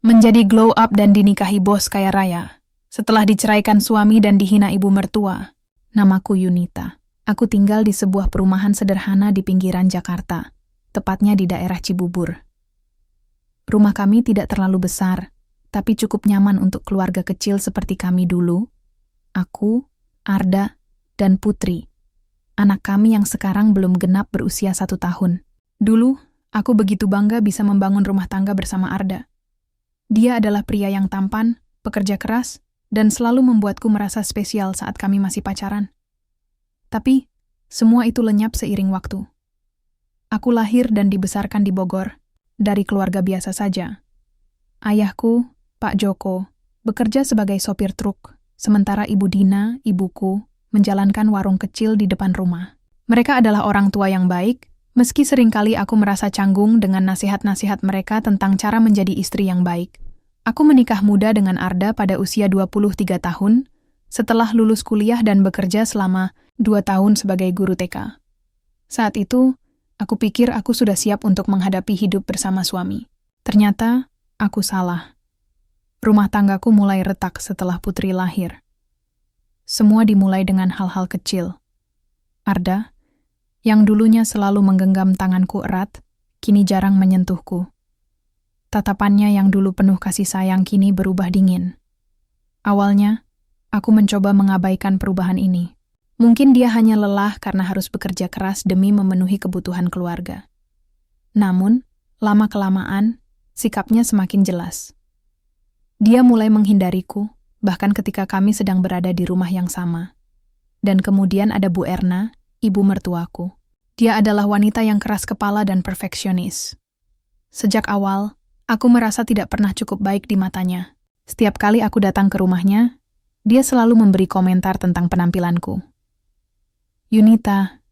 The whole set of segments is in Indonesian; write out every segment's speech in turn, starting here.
Menjadi glow up dan dinikahi bos kaya raya. Setelah diceraikan suami dan dihina ibu mertua. Namaku Yunita. Aku tinggal di sebuah perumahan sederhana di pinggiran Jakarta, tepatnya di daerah Cibubur. Rumah kami tidak terlalu besar, tapi cukup nyaman untuk keluarga kecil seperti kami dulu. Aku, Arda, dan Putri. Anak kami yang sekarang belum genap berusia 1 tahun. Dulu, aku begitu bangga bisa membangun rumah tangga bersama Arda. Dia adalah pria yang tampan, pekerja keras, dan selalu membuatku merasa spesial saat kami masih pacaran. Tapi, semua itu lenyap seiring waktu. Aku lahir dan dibesarkan di Bogor, dari keluarga biasa saja. Ayahku, Pak Joko, bekerja sebagai sopir truk, sementara Ibu Dina, ibuku, menjalankan warung kecil di depan rumah. Mereka adalah orang tua yang baik, meski seringkali aku merasa canggung dengan nasihat-nasihat mereka tentang cara menjadi istri yang baik. Aku menikah muda dengan Arda pada usia 23 tahun, setelah lulus kuliah dan bekerja selama 2 tahun sebagai guru TK. Saat itu, aku pikir aku sudah siap untuk menghadapi hidup bersama suami. Ternyata, aku salah. Rumah tanggaku mulai retak setelah Putri lahir. Semua dimulai dengan hal-hal kecil. Arda, yang dulunya selalu menggenggam tanganku erat, kini jarang menyentuhku. Tatapannya yang dulu penuh kasih sayang kini berubah dingin. Awalnya, aku mencoba mengabaikan perubahan ini. Mungkin dia hanya lelah karena harus bekerja keras demi memenuhi kebutuhan keluarga. Namun, lama-kelamaan, sikapnya semakin jelas. Dia mulai menghindariku, bahkan ketika kami sedang berada di rumah yang sama. Dan kemudian ada Bu Erna, ibu mertuaku. Dia adalah wanita yang keras kepala dan perfeksionis. Sejak awal, aku merasa tidak pernah cukup baik di matanya. Setiap kali aku datang ke rumahnya, dia selalu memberi komentar tentang penampilanku. "Yunita,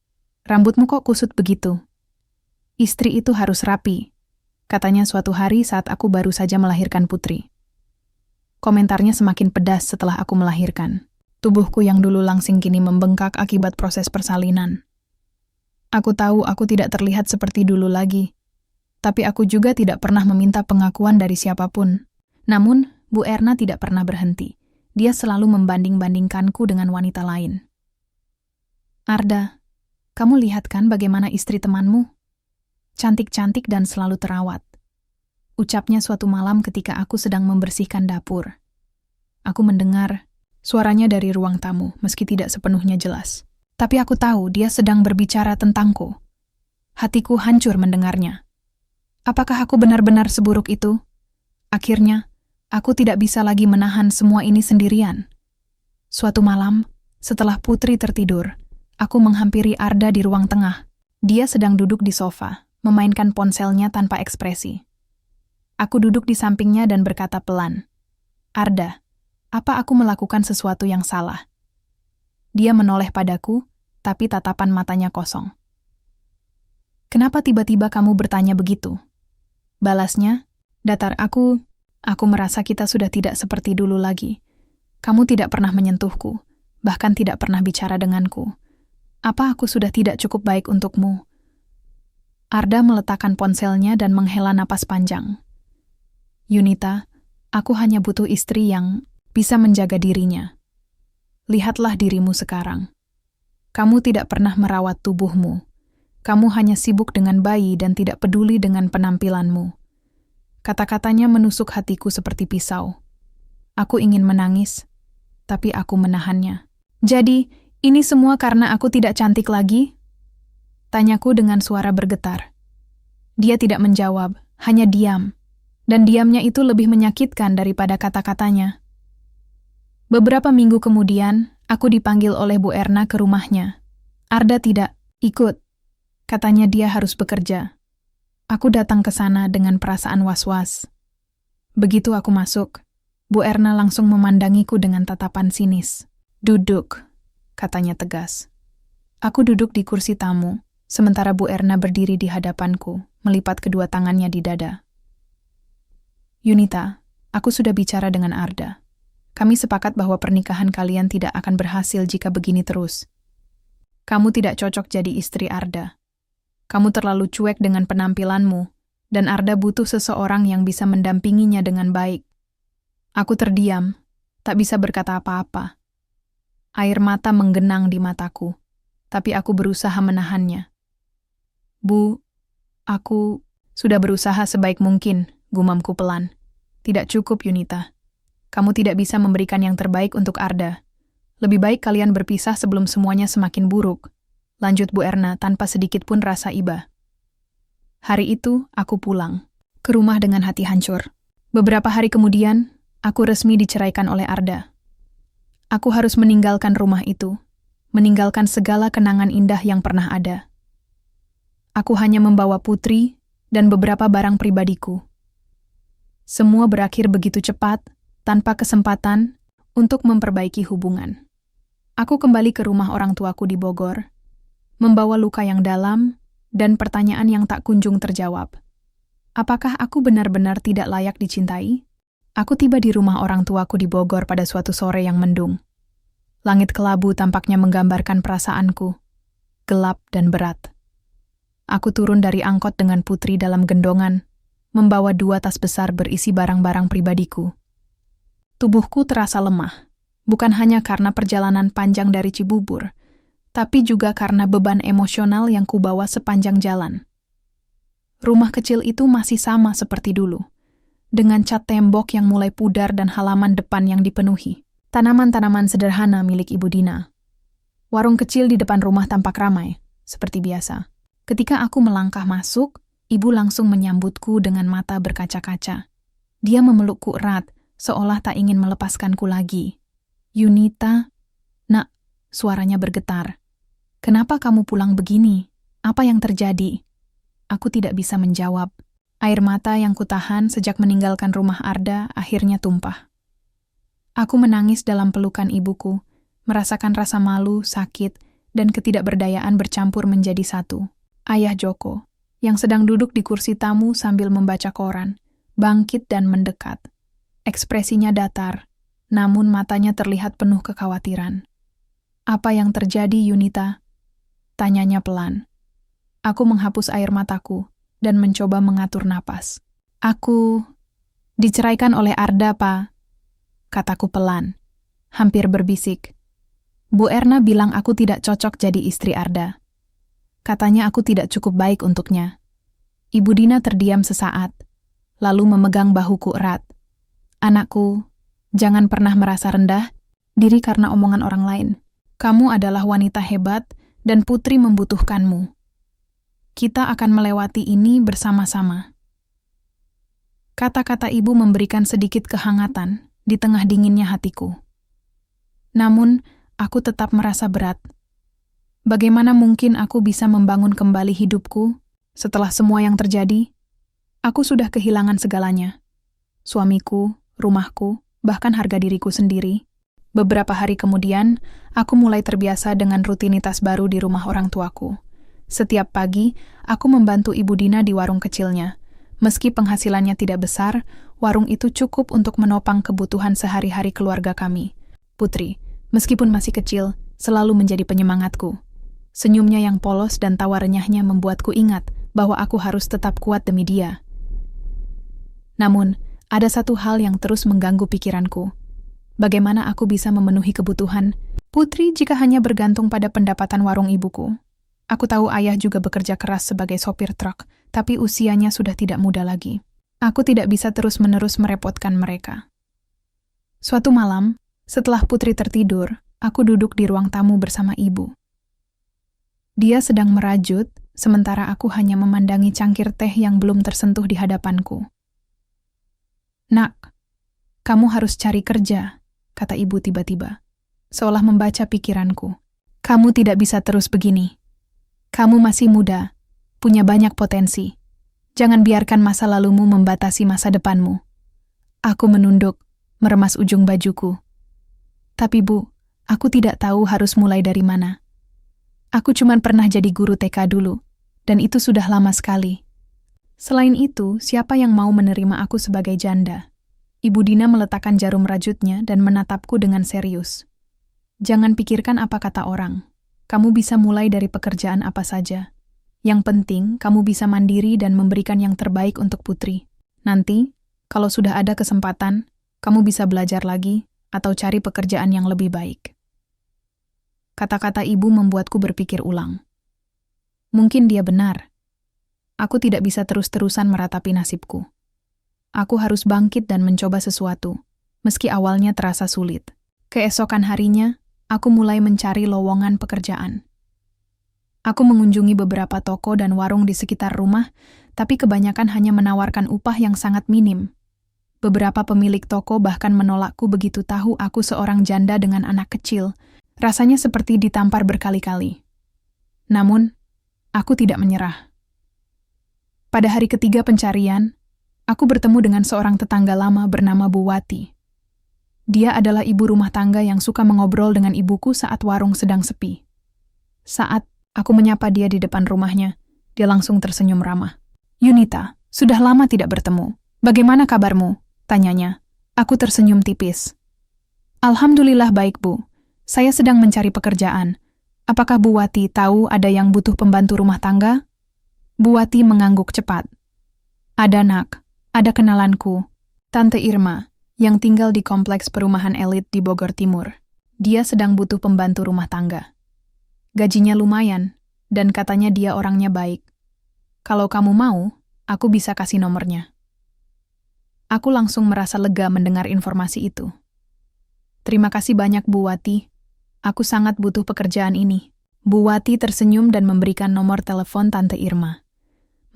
rambutmu kok kusut begitu? Istri itu harus rapi," katanya suatu hari saat aku baru saja melahirkan Putri. Komentarnya semakin pedas setelah aku melahirkan. Tubuhku yang dulu langsing kini membengkak akibat proses persalinan. Aku tahu aku tidak terlihat seperti dulu lagi, tapi aku juga tidak pernah meminta pengakuan dari siapapun. Namun, Bu Erna tidak pernah berhenti. Dia selalu membanding-bandingkanku dengan wanita lain. "Arda, kamu lihat kan bagaimana istri temanmu? Cantik-cantik dan selalu terawat," ucapnya suatu malam ketika aku sedang membersihkan dapur. Aku mendengar suaranya dari ruang tamu, meski tidak sepenuhnya jelas. Tapi aku tahu dia sedang berbicara tentangku. Hatiku hancur mendengarnya. Apakah aku benar-benar seburuk itu? Akhirnya, aku tidak bisa lagi menahan semua ini sendirian. Suatu malam, setelah Putri tertidur, aku menghampiri Arda di ruang tengah. Dia sedang duduk di sofa, memainkan ponselnya tanpa ekspresi. Aku duduk di sampingnya dan berkata pelan, "Arda, apa aku melakukan sesuatu yang salah?" Dia menoleh padaku, tapi tatapan matanya kosong. "Kenapa tiba-tiba kamu bertanya begitu?" Balasnya, datar aku merasa kita sudah tidak seperti dulu lagi. Kamu tidak pernah menyentuhku, bahkan tidak pernah bicara denganku. Apa aku sudah tidak cukup baik untukmu? Arda meletakkan ponselnya dan menghela napas panjang. "Yunita, aku hanya butuh istri yang bisa menjaga dirinya. Lihatlah dirimu sekarang. Kamu tidak pernah merawat tubuhmu. Kamu hanya sibuk dengan bayi dan tidak peduli dengan penampilanmu." Kata-katanya menusuk hatiku seperti pisau. Aku ingin menangis, tapi aku menahannya. "Jadi, ini semua karena aku tidak cantik lagi?" Tanyaku dengan suara bergetar. Dia tidak menjawab, hanya diam. Dan diamnya itu lebih menyakitkan daripada kata-katanya. Beberapa minggu kemudian, aku dipanggil oleh Bu Erna ke rumahnya. "Arda tidak ikut," katanya dia harus bekerja. Aku datang ke sana dengan perasaan was-was. Begitu aku masuk, Bu Erna langsung memandangiku dengan tatapan sinis. "Duduk," katanya tegas. Aku duduk di kursi tamu, sementara Bu Erna berdiri di hadapanku, melipat kedua tangannya di dada. "Yunita, aku sudah bicara dengan Arda. Kami sepakat bahwa pernikahan kalian tidak akan berhasil jika begini terus. Kamu tidak cocok jadi istri Arda. Kamu terlalu cuek dengan penampilanmu, dan Arda butuh seseorang yang bisa mendampinginya dengan baik. Aku terdiam, tak bisa berkata apa-apa. Air mata menggenang di mataku, tapi aku berusaha menahannya. Bu, aku sudah berusaha sebaik mungkin, gumamku pelan. Tidak cukup, Yunita. Kamu tidak bisa memberikan yang terbaik untuk Arda. Lebih baik kalian berpisah sebelum semuanya semakin buruk. Lanjut Bu Erna tanpa sedikit pun rasa iba. Hari itu, aku pulang ke rumah dengan hati hancur. Beberapa hari kemudian, aku resmi diceraikan oleh Arda. Aku harus meninggalkan rumah itu, meninggalkan segala kenangan indah yang pernah ada. Aku hanya membawa Putri dan beberapa barang pribadiku. Semua berakhir begitu cepat, tanpa kesempatan untuk memperbaiki hubungan. Aku kembali ke rumah orang tuaku di Bogor, membawa luka yang dalam dan pertanyaan yang tak kunjung terjawab. Apakah aku benar-benar tidak layak dicintai? Aku tiba di rumah orang tuaku di Bogor pada suatu sore yang mendung. Langit kelabu tampaknya menggambarkan perasaanku, gelap dan berat. Aku turun dari angkot dengan Putri dalam gendongan, membawa 2 tas besar berisi barang-barang pribadiku. Tubuhku terasa lemah, bukan hanya karena perjalanan panjang dari Cibubur, tapi juga karena beban emosional yang kubawa sepanjang jalan. Rumah kecil itu masih sama seperti dulu, dengan cat tembok yang mulai pudar dan halaman depan yang dipenuhi tanaman-tanaman sederhana milik Ibu Dina. Warung kecil di depan rumah tampak ramai, seperti biasa. Ketika aku melangkah masuk, Ibu langsung menyambutku dengan mata berkaca-kaca. Dia memelukku erat, seolah tak ingin melepaskanku lagi. Yunita, nak, suaranya bergetar. Kenapa kamu pulang begini? Apa yang terjadi? Aku tidak bisa menjawab. Air mata yang kutahan sejak meninggalkan rumah Arda akhirnya tumpah. Aku menangis dalam pelukan ibuku, merasakan rasa malu, sakit, dan ketidakberdayaan bercampur menjadi satu. Ayah Joko, yang sedang duduk di kursi tamu sambil membaca koran, bangkit dan mendekat. Ekspresinya datar, namun matanya terlihat penuh kekhawatiran. Apa yang terjadi, Yunita? Tanyanya pelan. Aku menghapus air mataku dan mencoba mengatur napas. Aku diceraikan oleh Arda, Pak, kataku pelan, hampir berbisik. Bu Erna bilang aku tidak cocok jadi istri Arda. Katanya aku tidak cukup baik untuknya. Ibu Dina terdiam sesaat, lalu memegang bahuku erat. Anakku, jangan pernah merasa rendah diri karena omongan orang lain. Kamu adalah wanita hebat dan Putri membutuhkanmu. Kita akan melewati ini bersama-sama. Kata-kata ibu memberikan sedikit kehangatan di tengah dinginnya hatiku. Namun, aku tetap merasa berat. Bagaimana mungkin aku bisa membangun kembali hidupku setelah semua yang terjadi? Aku sudah kehilangan segalanya. Suamiku, rumahku, bahkan harga diriku sendiri. Beberapa hari kemudian, aku mulai terbiasa dengan rutinitas baru di rumah orang tuaku. Setiap pagi, aku membantu Ibu Dina di warung kecilnya. Meski penghasilannya tidak besar, warung itu cukup untuk menopang kebutuhan sehari-hari keluarga kami. Putri, meskipun masih kecil, selalu menjadi penyemangatku. Senyumnya yang polos dan tawa renyahnya membuatku ingat bahwa aku harus tetap kuat demi dia. Namun, ada satu hal yang terus mengganggu pikiranku. Bagaimana aku bisa memenuhi kebutuhan Putri jika hanya bergantung pada pendapatan warung ibuku? Aku tahu ayah juga bekerja keras sebagai sopir truk, tapi usianya sudah tidak muda lagi. Aku tidak bisa terus-menerus merepotkan mereka. Suatu malam, setelah Putri tertidur, aku duduk di ruang tamu bersama ibu. Dia sedang merajut, sementara aku hanya memandangi cangkir teh yang belum tersentuh di hadapanku. Nak, kamu harus cari kerja, kata ibu tiba-tiba, seolah membaca pikiranku. Kamu tidak bisa terus begini. Kamu masih muda, punya banyak potensi. Jangan biarkan masa lalumu membatasi masa depanmu. Aku menunduk, meremas ujung bajuku. Tapi Bu, aku tidak tahu harus mulai dari mana. Aku cuma pernah jadi guru TK dulu, dan itu sudah lama sekali. Selain itu, siapa yang mau menerima aku sebagai janda? Ibu Dina meletakkan jarum rajutnya dan menatapku dengan serius. Jangan pikirkan apa kata orang. Kamu bisa mulai dari pekerjaan apa saja. Yang penting, kamu bisa mandiri dan memberikan yang terbaik untuk Putri. Nanti, kalau sudah ada kesempatan, kamu bisa belajar lagi atau cari pekerjaan yang lebih baik. Kata-kata ibu membuatku berpikir ulang. Mungkin dia benar. Aku tidak bisa terus-terusan meratapi nasibku. Aku harus bangkit dan mencoba sesuatu, meski awalnya terasa sulit. Keesokan harinya, aku mulai mencari lowongan pekerjaan. Aku mengunjungi beberapa toko dan warung di sekitar rumah, tapi kebanyakan hanya menawarkan upah yang sangat minim. Beberapa pemilik toko bahkan menolakku begitu tahu aku seorang janda dengan anak kecil. Rasanya seperti ditampar berkali-kali. Namun, aku tidak menyerah. Pada hari ketiga pencarian, aku bertemu dengan seorang tetangga lama bernama Bu Wati. Dia adalah ibu rumah tangga yang suka mengobrol dengan ibuku saat warung sedang sepi. Saat aku menyapa dia di depan rumahnya, dia langsung tersenyum ramah. "Yunita, sudah lama tidak bertemu. Bagaimana kabarmu?" tanyanya. Aku tersenyum tipis. "Alhamdulillah baik, Bu. Saya sedang mencari pekerjaan. Apakah Bu Wati tahu ada yang butuh pembantu rumah tangga?" Bu Wati mengangguk cepat. "Ada nak, ada kenalanku, Tante Irma, yang tinggal di kompleks perumahan elit di Bogor Timur. Dia sedang butuh pembantu rumah tangga. Gajinya lumayan, dan katanya dia orangnya baik. Kalau kamu mau, aku bisa kasih nomornya." Aku langsung merasa lega mendengar informasi itu. "Terima kasih banyak Bu Wati. Aku sangat butuh pekerjaan ini." Bu Wati tersenyum dan memberikan nomor telepon Tante Irma.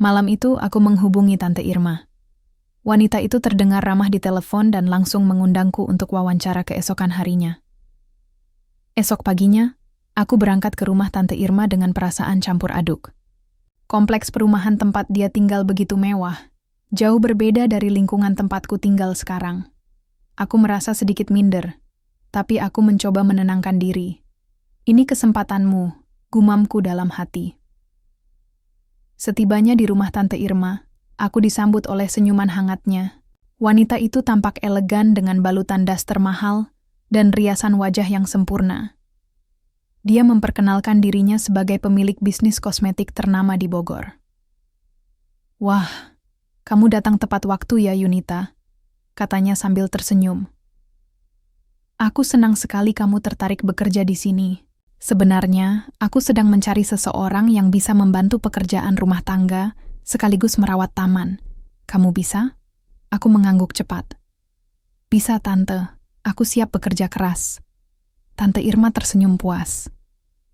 Malam itu aku menghubungi Tante Irma. Wanita itu terdengar ramah di telepon dan langsung mengundangku untuk wawancara keesokan harinya. Esok paginya, aku berangkat ke rumah Tante Irma dengan perasaan campur aduk. Kompleks perumahan tempat dia tinggal begitu mewah, jauh berbeda dari lingkungan tempatku tinggal sekarang. Aku merasa sedikit minder, tapi aku mencoba menenangkan diri. "Ini kesempatanmu," gumamku dalam hati. Setibanya di rumah Tante Irma, aku disambut oleh senyuman hangatnya. Wanita itu tampak elegan dengan balutan daster mahal dan riasan wajah yang sempurna. Dia memperkenalkan dirinya sebagai pemilik bisnis kosmetik ternama di Bogor. "Wah, kamu datang tepat waktu ya, Yunita," katanya sambil tersenyum. "Aku senang sekali kamu tertarik bekerja di sini. Sebenarnya, aku sedang mencari seseorang yang bisa membantu pekerjaan rumah tangga sekaligus merawat taman. Kamu bisa?" Aku mengangguk cepat. "Bisa, Tante. Aku siap bekerja keras." Tante Irma tersenyum puas.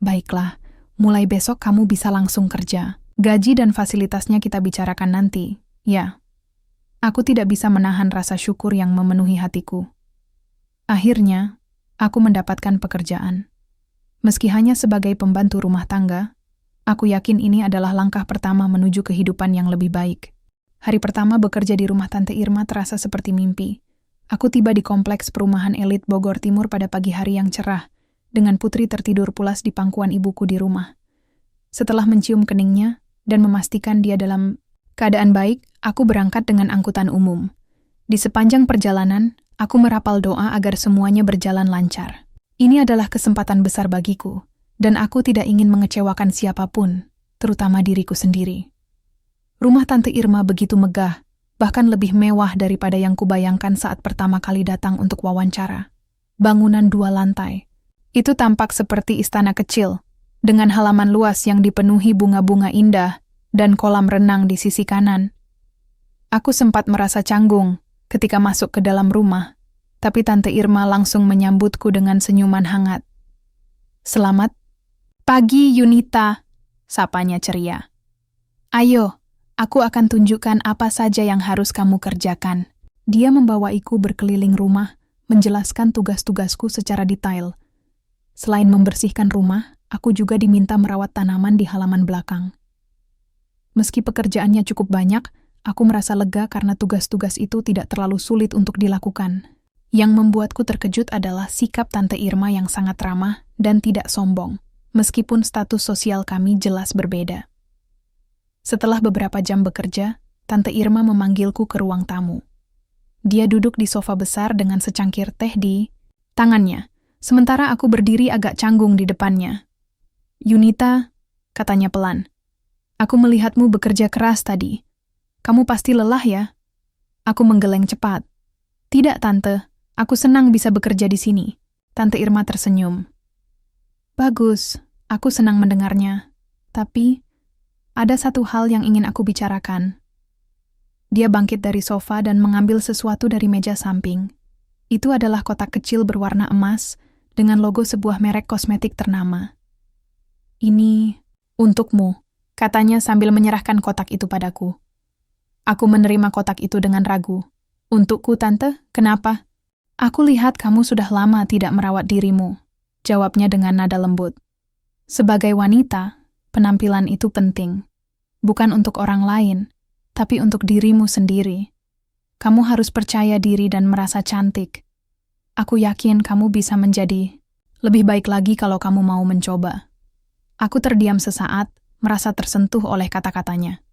"Baiklah, mulai besok kamu bisa langsung kerja. Gaji dan fasilitasnya kita bicarakan nanti, ya." Aku tidak bisa menahan rasa syukur yang memenuhi hatiku. Akhirnya, aku mendapatkan pekerjaan. Meski hanya sebagai pembantu rumah tangga, aku yakin ini adalah langkah pertama menuju kehidupan yang lebih baik. Hari pertama bekerja di rumah Tante Irma terasa seperti mimpi. Aku tiba di kompleks perumahan elit Bogor Timur pada pagi hari yang cerah, dengan Putri tertidur pulas di pangkuan ibuku di rumah. Setelah mencium keningnya dan memastikan dia dalam keadaan baik, aku berangkat dengan angkutan umum. Di sepanjang perjalanan, aku merapal doa agar semuanya berjalan lancar. Ini adalah kesempatan besar bagiku, dan aku tidak ingin mengecewakan siapapun, terutama diriku sendiri. Rumah Tante Irma begitu megah, bahkan lebih mewah daripada yang kubayangkan saat pertama kali datang untuk wawancara. Bangunan 2 lantai. Itu tampak seperti istana kecil, dengan halaman luas yang dipenuhi bunga-bunga indah dan kolam renang di sisi kanan. Aku sempat merasa canggung ketika masuk ke dalam rumah, tapi Tante Irma langsung menyambutku dengan senyuman hangat. "Selamat pagi, Yunita," sapanya ceria. "Ayo, aku akan tunjukkan apa saja yang harus kamu kerjakan." Dia membawaiku berkeliling rumah, menjelaskan tugas-tugasku secara detail. Selain membersihkan rumah, aku juga diminta merawat tanaman di halaman belakang. Meski pekerjaannya cukup banyak, aku merasa lega karena tugas-tugas itu tidak terlalu sulit untuk dilakukan. Yang membuatku terkejut adalah sikap Tante Irma yang sangat ramah dan tidak sombong, meskipun status sosial kami jelas berbeda. Setelah beberapa jam bekerja, Tante Irma memanggilku ke ruang tamu. Dia duduk di sofa besar dengan secangkir teh di tangannya, sementara aku berdiri agak canggung di depannya. "Yunita," katanya pelan, Aku melihatmu bekerja keras tadi. Kamu pasti lelah ya? Aku menggeleng cepat. Tidak, Tante. Aku senang bisa bekerja di sini. Tante Irma tersenyum. Bagus, aku senang mendengarnya. Tapi, ada satu hal yang ingin aku bicarakan. Dia bangkit dari sofa dan mengambil sesuatu dari meja samping. Itu adalah kotak kecil berwarna emas dengan logo sebuah merek kosmetik ternama. Ini untukmu, katanya sambil menyerahkan kotak itu padaku. Aku menerima kotak itu dengan ragu. Untukku, Tante, kenapa? Aku lihat kamu sudah lama tidak merawat dirimu, jawabnya dengan nada lembut. Sebagai wanita, penampilan itu penting. Bukan untuk orang lain, tapi untuk dirimu sendiri. Kamu harus percaya diri dan merasa cantik. Aku yakin kamu bisa menjadi lebih baik lagi kalau kamu mau mencoba. Aku terdiam sesaat, merasa tersentuh oleh kata-katanya.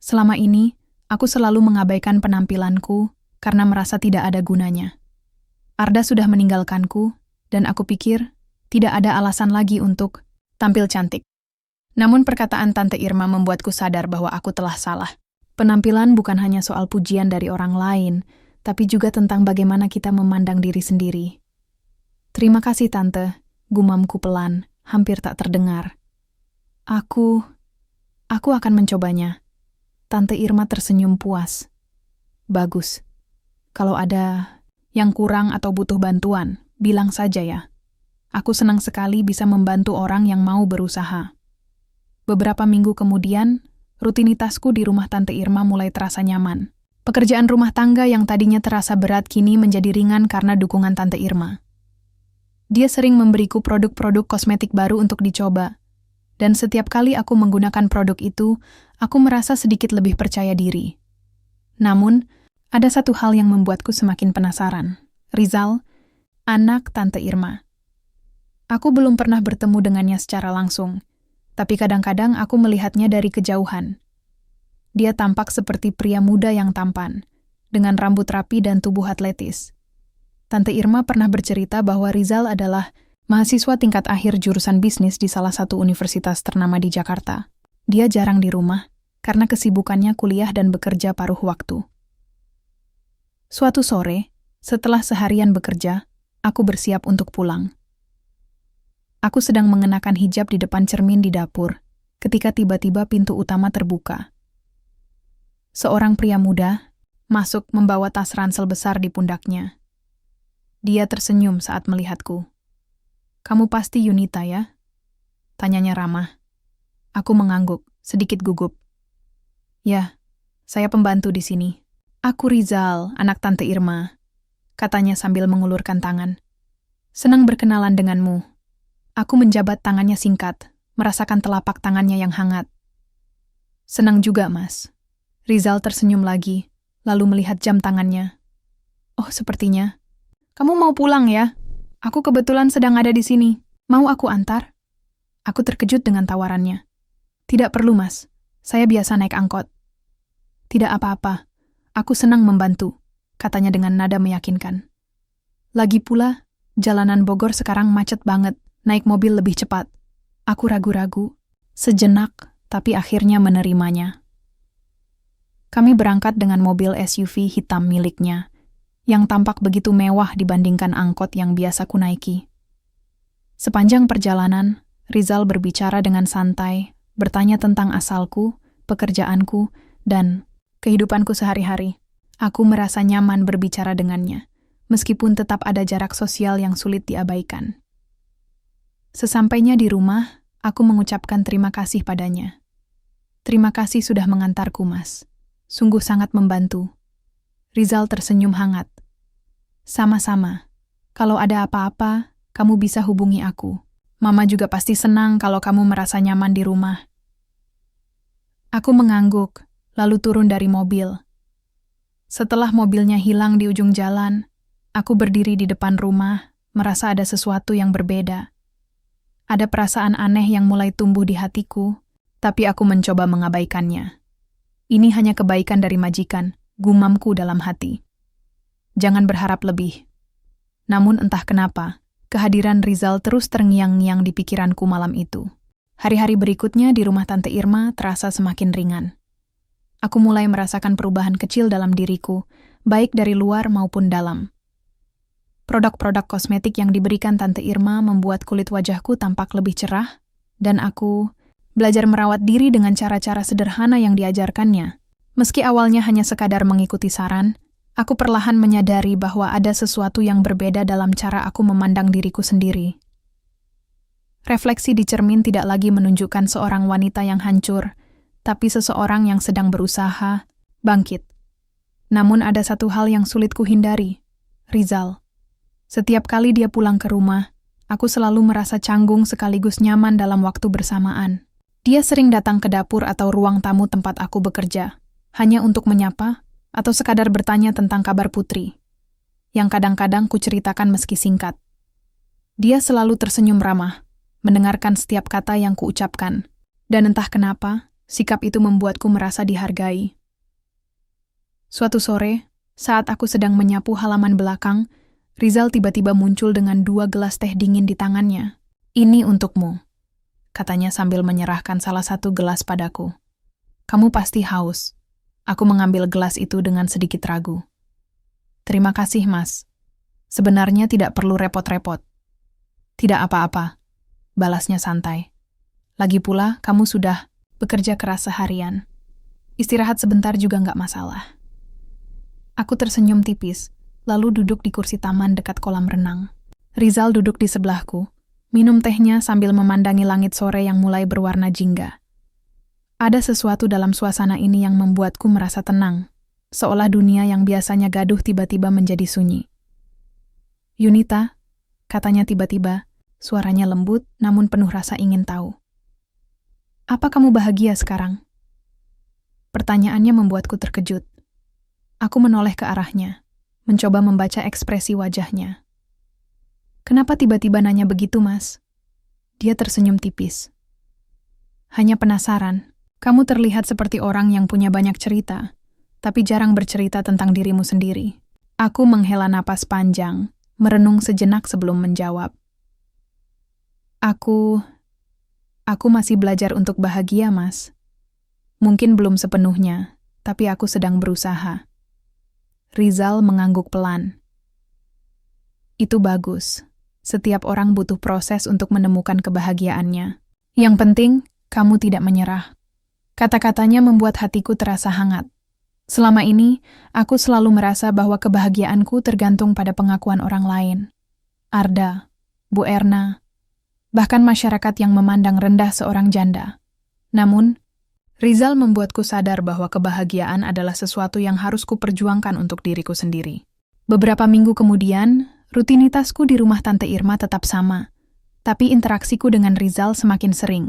Selama ini, aku selalu mengabaikan penampilanku karena merasa tidak ada gunanya. Arda sudah meninggalkanku, dan aku pikir tidak ada alasan lagi untuk tampil cantik. Namun perkataan Tante Irma membuatku sadar bahwa aku telah salah. Penampilan bukan hanya soal pujian dari orang lain, tapi juga tentang bagaimana kita memandang diri sendiri. Terima kasih, Tante, gumamku pelan, hampir tak terdengar. Aku akan mencobanya. Tante Irma tersenyum puas. Bagus. Kalau ada yang kurang atau butuh bantuan, bilang saja ya. Aku senang sekali bisa membantu orang yang mau berusaha. Beberapa minggu kemudian, rutinitasku di rumah Tante Irma mulai terasa nyaman. Pekerjaan rumah tangga yang tadinya terasa berat kini menjadi ringan karena dukungan Tante Irma. Dia sering memberiku produk-produk kosmetik baru untuk dicoba. Dan setiap kali aku menggunakan produk itu, aku merasa sedikit lebih percaya diri. Namun, ada satu hal yang membuatku semakin penasaran. Rizal, anak Tante Irma. Aku belum pernah bertemu dengannya secara langsung, tapi kadang-kadang aku melihatnya dari kejauhan. Dia tampak seperti pria muda yang tampan, dengan rambut rapi dan tubuh atletis. Tante Irma pernah bercerita bahwa Rizal adalah mahasiswa tingkat akhir jurusan bisnis di salah satu universitas ternama di Jakarta. Dia jarang di rumah, karena kesibukannya kuliah dan bekerja paruh waktu. Suatu sore, setelah seharian bekerja, aku bersiap untuk pulang. Aku sedang mengenakan hijab di depan cermin di dapur, ketika tiba-tiba pintu utama terbuka. Seorang pria muda masuk membawa tas ransel besar di pundaknya. Dia tersenyum saat melihatku. "Kamu pasti Yunita ya?" tanyanya ramah. Aku mengangguk, sedikit gugup. "Ya, saya pembantu di sini." "Aku Rizal, anak Tante Irma," katanya sambil mengulurkan tangan. "Senang berkenalan denganmu." Aku menjabat tangannya singkat, merasakan telapak tangannya yang hangat. "Senang juga, Mas." Rizal tersenyum lagi, lalu melihat jam tangannya. "Oh, sepertinya. Kamu mau pulang ya? Aku kebetulan sedang ada di sini. Mau aku antar?" Aku terkejut dengan tawarannya. "Tidak perlu, Mas. Saya biasa naik angkot." "Tidak apa-apa. Aku senang membantu," katanya dengan nada meyakinkan. Lagi pula, jalanan Bogor sekarang macet banget. Naik mobil lebih cepat. Aku ragu-ragu, sejenak, tapi akhirnya menerimanya. Kami berangkat dengan mobil SUV hitam miliknya, yang tampak begitu mewah dibandingkan angkot yang biasa kunaiki. Sepanjang perjalanan, Rizal berbicara dengan santai, bertanya tentang asalku, pekerjaanku, dan kehidupanku sehari-hari. Aku merasa nyaman berbicara dengannya, meskipun tetap ada jarak sosial yang sulit diabaikan. Sesampainya di rumah, aku mengucapkan terima kasih padanya. "Terima kasih sudah mengantarku, Mas. Sungguh sangat membantu." Rizal tersenyum hangat. "Sama-sama. Kalau ada apa-apa, kamu bisa hubungi aku. Mama juga pasti senang kalau kamu merasa nyaman di rumah." Aku mengangguk, lalu turun dari mobil. Setelah mobilnya hilang di ujung jalan, aku berdiri di depan rumah, merasa ada sesuatu yang berbeda. Ada perasaan aneh yang mulai tumbuh di hatiku, tapi aku mencoba mengabaikannya. "Ini hanya kebaikan dari majikan," gumamku dalam hati. Jangan berharap lebih. Namun entah kenapa, kehadiran Rizal terus terngiang-ngiang di pikiranku malam itu. Hari-hari berikutnya di rumah Tante Irma terasa semakin ringan. Aku mulai merasakan perubahan kecil dalam diriku, baik dari luar maupun dalam. Produk-produk kosmetik yang diberikan Tante Irma membuat kulit wajahku tampak lebih cerah, dan aku belajar merawat diri dengan cara-cara sederhana yang diajarkannya. Meski awalnya hanya sekadar mengikuti saran, aku perlahan menyadari bahwa ada sesuatu yang berbeda dalam cara aku memandang diriku sendiri. Refleksi di cermin tidak lagi menunjukkan seorang wanita yang hancur, tapi seseorang yang sedang berusaha bangkit. Namun ada satu hal yang sulit kuhindari, Rizal. Setiap kali dia pulang ke rumah, aku selalu merasa canggung sekaligus nyaman dalam waktu bersamaan. Dia sering datang ke dapur atau ruang tamu tempat aku bekerja, hanya untuk menyapa atau sekadar bertanya tentang kabar Putri, yang kadang-kadang kuceritakan meski singkat. Dia selalu tersenyum ramah, mendengarkan setiap kata yang kuucapkan, dan entah kenapa, sikap itu membuatku merasa dihargai. Suatu sore, saat aku sedang menyapu halaman belakang, Rizal tiba-tiba muncul dengan 2 gelas teh dingin di tangannya. "Ini untukmu," katanya sambil menyerahkan salah satu gelas padaku. "Kamu pasti haus." Aku mengambil gelas itu dengan sedikit ragu. "Terima kasih, Mas. Sebenarnya tidak perlu repot-repot." "Tidak apa-apa," balasnya santai. "Lagi pula, kamu sudah bekerja keras seharian. Istirahat sebentar juga nggak masalah." Aku tersenyum tipis, lalu duduk di kursi taman dekat kolam renang. Rizal duduk di sebelahku, minum tehnya sambil memandangi langit sore yang mulai berwarna jingga. Ada sesuatu dalam suasana ini yang membuatku merasa tenang, seolah dunia yang biasanya gaduh tiba-tiba menjadi sunyi. "Yunita," katanya tiba-tiba, suaranya lembut namun penuh rasa ingin tahu. "Apa kamu bahagia sekarang?" Pertanyaannya membuatku terkejut. Aku menoleh ke arahnya, mencoba membaca ekspresi wajahnya. "Kenapa tiba-tiba nanya begitu, Mas?" Dia tersenyum tipis. "Hanya penasaran. Kamu terlihat seperti orang yang punya banyak cerita, tapi jarang bercerita tentang dirimu sendiri." Aku menghela napas panjang, merenung sejenak sebelum menjawab. Aku masih belajar untuk bahagia, Mas. Mungkin belum sepenuhnya, tapi aku sedang berusaha." Rizal mengangguk pelan. "Itu bagus. Setiap orang butuh proses untuk menemukan kebahagiaannya. Yang penting, kamu tidak menyerah." Kata-katanya membuat hatiku terasa hangat. Selama ini, aku selalu merasa bahwa kebahagiaanku tergantung pada pengakuan orang lain. Arda, Bu Erna, bahkan masyarakat yang memandang rendah seorang janda. Namun, Rizal membuatku sadar bahwa kebahagiaan adalah sesuatu yang harus kuperjuangkan untuk diriku sendiri. Beberapa minggu kemudian, rutinitasku di rumah Tante Irma tetap sama, tapi interaksiku dengan Rizal semakin sering.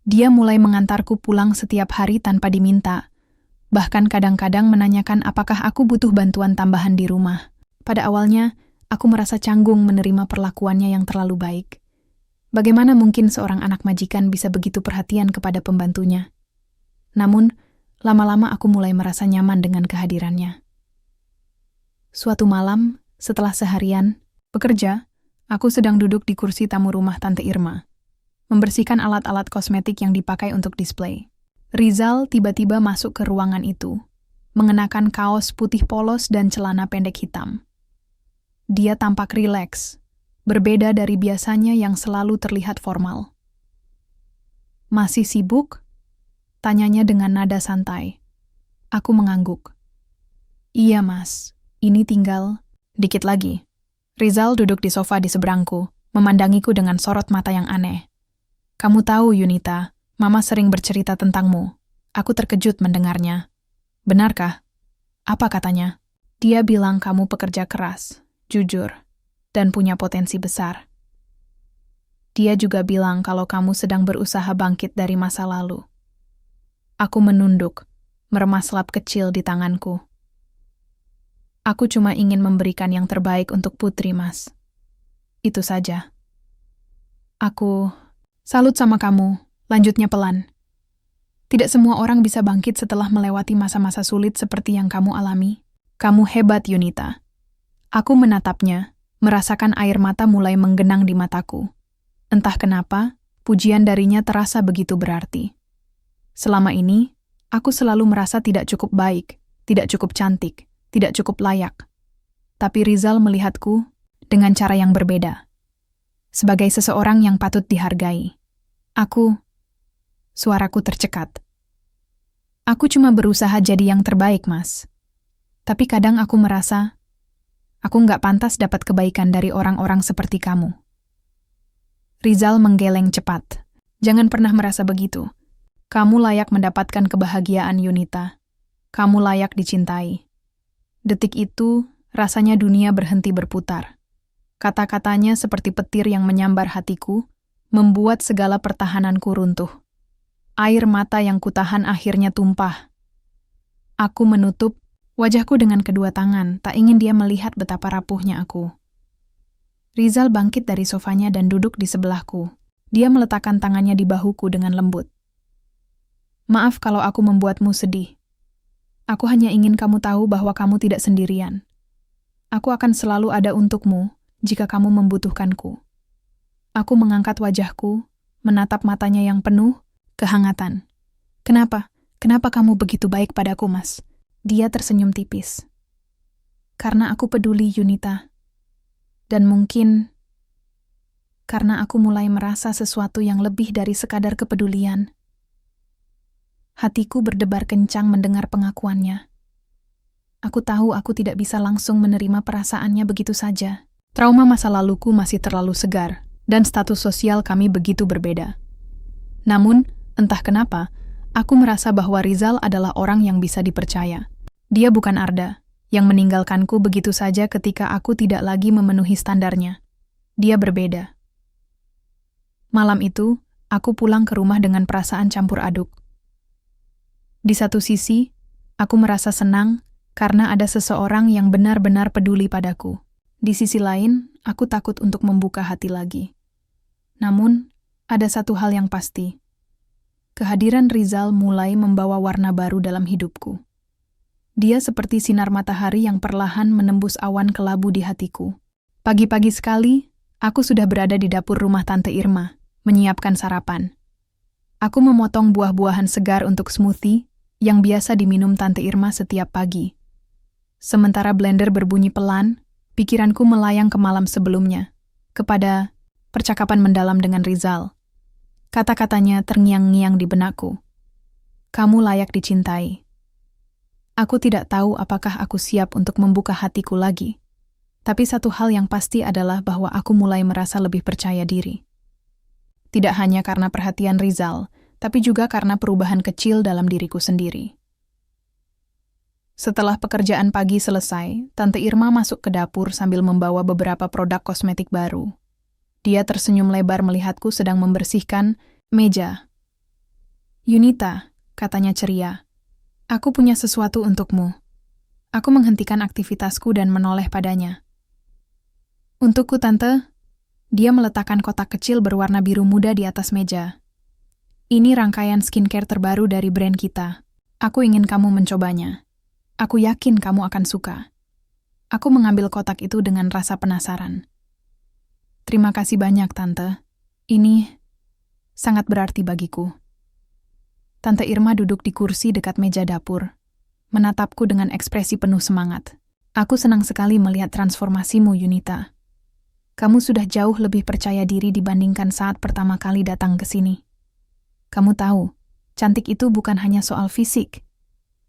Dia mulai mengantarku pulang setiap hari tanpa diminta, bahkan kadang-kadang menanyakan apakah aku butuh bantuan tambahan di rumah. Pada awalnya, aku merasa canggung menerima perlakuannya yang terlalu baik. Bagaimana mungkin seorang anak majikan bisa begitu perhatian kepada pembantunya? Namun, lama-lama aku mulai merasa nyaman dengan kehadirannya. Suatu malam, setelah seharian bekerja, aku sedang duduk di kursi tamu rumah Tante Irma, membersihkan alat-alat kosmetik yang dipakai untuk display. Rizal tiba-tiba masuk ke ruangan itu, mengenakan kaos putih polos dan celana pendek hitam. Dia tampak rileks, berbeda dari biasanya yang selalu terlihat formal. "Masih sibuk?" tanyanya dengan nada santai. Aku mengangguk. "Iya, Mas. Ini tinggal dikit lagi." Rizal duduk di sofa di seberangku, memandangiku dengan sorot mata yang aneh. "Kamu tahu, Yunita, Mama sering bercerita tentangmu." Aku terkejut mendengarnya. "Benarkah?" "Apa katanya?" "Dia bilang kamu pekerja keras, jujur, dan punya potensi besar. Dia juga bilang kalau kamu sedang berusaha bangkit dari masa lalu." Aku menunduk, meremas lap kecil di tanganku. "Aku cuma ingin memberikan yang terbaik untuk Putri, Mas. Itu saja." "Aku salut sama kamu," lanjutnya pelan. "Tidak semua orang bisa bangkit setelah melewati masa-masa sulit seperti yang kamu alami. Kamu hebat, Yunita." Aku menatapnya, merasakan air mata mulai menggenang di mataku. Entah kenapa, Pujian darinya terasa begitu berarti. Selama ini, aku selalu merasa tidak cukup baik, tidak cukup cantik, tidak cukup layak. Tapi Rizal melihatku dengan cara yang berbeda. Sebagai seseorang yang patut dihargai. Suaraku tercekat. Aku cuma berusaha jadi yang terbaik, Mas. Tapi kadang aku merasa, aku nggak pantas dapat kebaikan dari orang-orang seperti kamu. Rizal menggeleng cepat. Jangan pernah merasa begitu. Kamu layak mendapatkan kebahagiaan, Yunita. Kamu layak dicintai. Detik itu, rasanya dunia berhenti berputar. Kata-katanya seperti petir yang menyambar hatiku, membuat segala pertahananku runtuh. Air mata yang kutahan akhirnya tumpah. Aku menutup wajahku dengan kedua tangan, tak ingin dia melihat betapa rapuhnya aku. Rizal bangkit dari sofanya dan duduk di sebelahku. Dia meletakkan tangannya di bahuku dengan lembut. Maaf kalau aku membuatmu sedih. Aku hanya ingin kamu tahu bahwa kamu tidak sendirian. Aku akan selalu ada untukmu jika kamu membutuhkanku. Aku mengangkat wajahku, menatap matanya yang penuh kehangatan. Kenapa? Kenapa kamu begitu baik padaku, Mas? Dia tersenyum tipis. Karena aku peduli, Yunita. Dan mungkin karena aku mulai merasa sesuatu yang lebih dari sekadar kepedulian. Hatiku berdebar kencang mendengar pengakuannya. Aku tahu aku tidak bisa langsung menerima perasaannya begitu saja. Trauma masa laluku masih terlalu segar, dan status sosial kami begitu berbeda. Namun, entah kenapa, aku merasa bahwa Rizal adalah orang yang bisa dipercaya. Dia bukan Arda, yang meninggalkanku begitu saja ketika aku tidak lagi memenuhi standarnya. Dia berbeda. Malam itu, aku pulang ke rumah dengan perasaan campur aduk. Di satu sisi, aku merasa senang karena ada seseorang yang benar-benar peduli padaku. Di sisi lain, aku takut untuk membuka hati lagi. Namun, ada satu hal yang pasti. Kehadiran Rizal mulai membawa warna baru dalam hidupku. Dia seperti sinar matahari yang perlahan menembus awan kelabu di hatiku. Pagi-pagi sekali, aku sudah berada di dapur rumah Tante Irma, menyiapkan sarapan. Aku memotong buah-buahan segar untuk smoothie yang biasa diminum Tante Irma setiap pagi. Sementara blender berbunyi pelan, pikiranku melayang ke malam sebelumnya, kepada percakapan mendalam dengan Rizal. Kata-katanya terngiang-ngiang di benakku. Kamu layak dicintai. Aku tidak tahu apakah aku siap untuk membuka hatiku lagi. Tapi satu hal yang pasti adalah bahwa aku mulai merasa lebih percaya diri. Tidak hanya karena perhatian Rizal, tapi juga karena perubahan kecil dalam diriku sendiri. Setelah pekerjaan pagi selesai, Tante Irma masuk ke dapur sambil membawa beberapa produk kosmetik baru. Dia tersenyum lebar melihatku sedang membersihkan meja. Yunita, katanya ceria. Aku punya sesuatu untukmu. Aku menghentikan aktivitasku dan menoleh padanya. Untukku, Tante. Dia meletakkan kotak kecil berwarna biru muda di atas meja. Ini rangkaian skincare terbaru dari brand kita. Aku ingin kamu mencobanya. Aku yakin kamu akan suka. Aku mengambil kotak itu dengan rasa penasaran. Terima kasih banyak, Tante. Ini sangat berarti bagiku. Tante Irma duduk di kursi dekat meja dapur, menatapku dengan ekspresi penuh semangat. Aku senang sekali melihat transformasimu, Yunita. Kamu sudah jauh lebih percaya diri dibandingkan saat pertama kali datang ke sini. Kamu tahu, cantik itu bukan hanya soal fisik,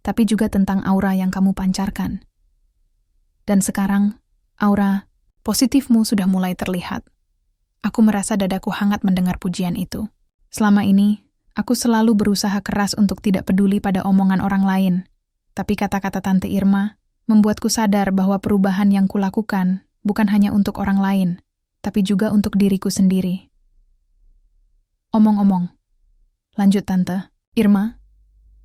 tapi juga tentang aura yang kamu pancarkan. Dan sekarang, aura positifmu sudah mulai terlihat. Aku merasa dadaku hangat mendengar pujian itu. Selama ini, aku selalu berusaha keras untuk tidak peduli pada omongan orang lain. Tapi kata-kata Tante Irma membuatku sadar bahwa perubahan yang kulakukan bukan hanya untuk orang lain, tapi juga untuk diriku sendiri. Omong-omong, lanjut Tante Irma,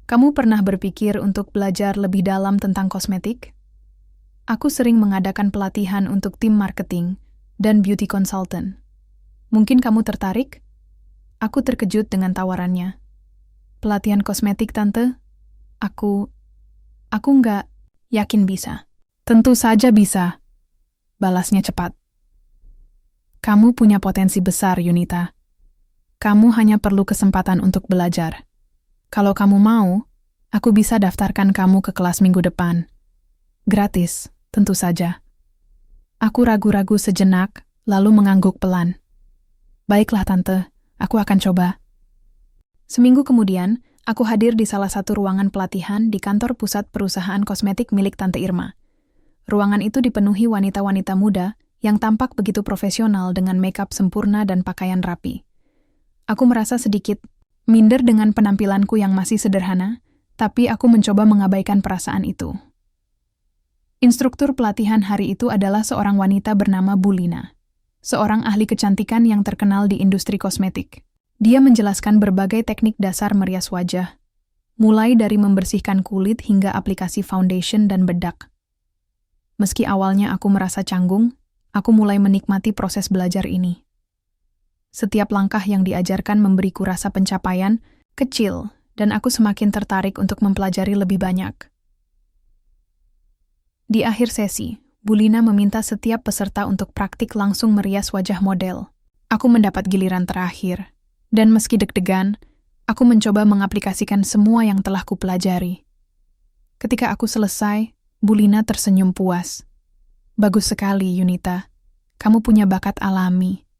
kamu pernah berpikir untuk belajar lebih dalam tentang kosmetik? Aku sering mengadakan pelatihan untuk tim marketing dan beauty consultant. Mungkin kamu tertarik? Aku terkejut dengan tawarannya. Pelatihan kosmetik, Tante? Aku nggak yakin bisa. Tentu saja bisa, balasnya cepat. Kamu punya potensi besar, Yunita. Kamu hanya perlu kesempatan untuk belajar. Kalau kamu mau, aku bisa daftarkan kamu ke kelas minggu depan. Gratis, tentu saja. Aku ragu-ragu sejenak, lalu mengangguk pelan. Baiklah tante, aku akan coba. Seminggu kemudian, aku hadir di salah satu ruangan pelatihan di kantor pusat perusahaan kosmetik milik Tante Irma. Ruangan itu dipenuhi wanita-wanita muda yang tampak begitu profesional dengan makeup sempurna dan pakaian rapi. Aku merasa sedikit minder dengan penampilanku yang masih sederhana, tapi aku mencoba mengabaikan perasaan itu. Instruktur pelatihan hari itu adalah seorang wanita bernama Bulina, seorang ahli kecantikan yang terkenal di industri kosmetik. Dia menjelaskan berbagai teknik dasar merias wajah, mulai dari membersihkan kulit hingga aplikasi foundation dan bedak. Meski awalnya aku merasa canggung, aku mulai menikmati proses belajar ini. Setiap langkah yang diajarkan memberiku rasa pencapaian kecil, dan aku semakin tertarik untuk mempelajari lebih banyak. Di akhir sesi, Bulina meminta setiap peserta untuk praktik langsung merias wajah model. Aku mendapat giliran terakhir, dan meski deg-degan, aku mencoba mengaplikasikan semua yang telah kupelajari. Ketika aku selesai, Bulina tersenyum puas. Bagus sekali, Yunita. Kamu punya bakat alami.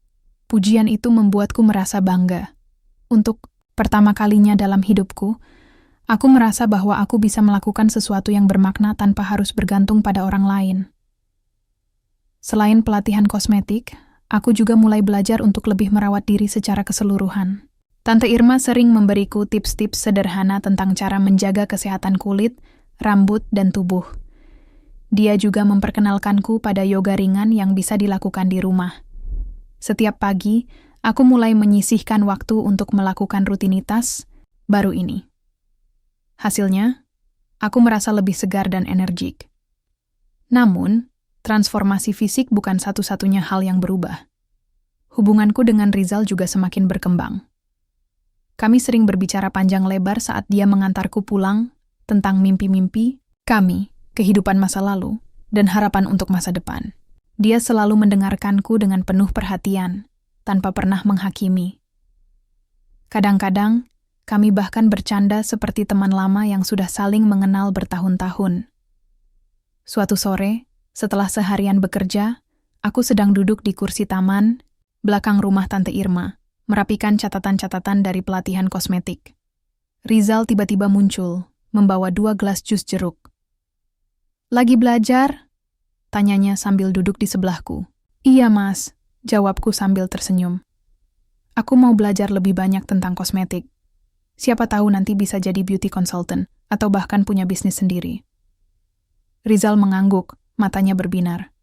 Pujian itu membuatku merasa bangga. Untuk pertama kalinya dalam hidupku, aku merasa bahwa aku bisa melakukan sesuatu yang bermakna tanpa harus bergantung pada orang lain. Selain pelatihan kosmetik, aku juga mulai belajar untuk lebih merawat diri secara keseluruhan. Tante Irma sering memberiku tips-tips sederhana tentang cara menjaga kesehatan kulit, rambut, dan tubuh. Dia juga memperkenalkanku pada yoga ringan yang bisa dilakukan di rumah. Setiap pagi, aku mulai menyisihkan waktu untuk melakukan rutinitas baru ini. Hasilnya, aku merasa lebih segar dan energik. Namun, transformasi fisik bukan satu-satunya hal yang berubah. Hubunganku dengan Rizal juga semakin berkembang. Kami sering berbicara panjang lebar saat dia mengantarku pulang tentang mimpi-mimpi kami, kehidupan masa lalu, dan harapan untuk masa depan. Dia selalu mendengarkanku dengan penuh perhatian, tanpa pernah menghakimi. Kadang-kadang, kami bahkan bercanda seperti teman lama yang sudah saling mengenal bertahun-tahun. Suatu sore, setelah seharian bekerja, aku sedang duduk di kursi taman, belakang rumah Tante Irma, merapikan catatan-catatan dari pelatihan kosmetik. Rizal tiba-tiba muncul, membawa 2 gelas jus jeruk. "Lagi belajar?" tanyanya sambil duduk di sebelahku. "Iya, Mas," jawabku sambil tersenyum. "Aku mau belajar lebih banyak tentang kosmetik. Siapa tahu nanti bisa jadi beauty consultant, atau bahkan punya bisnis sendiri." Rizal mengangguk, matanya berbinar.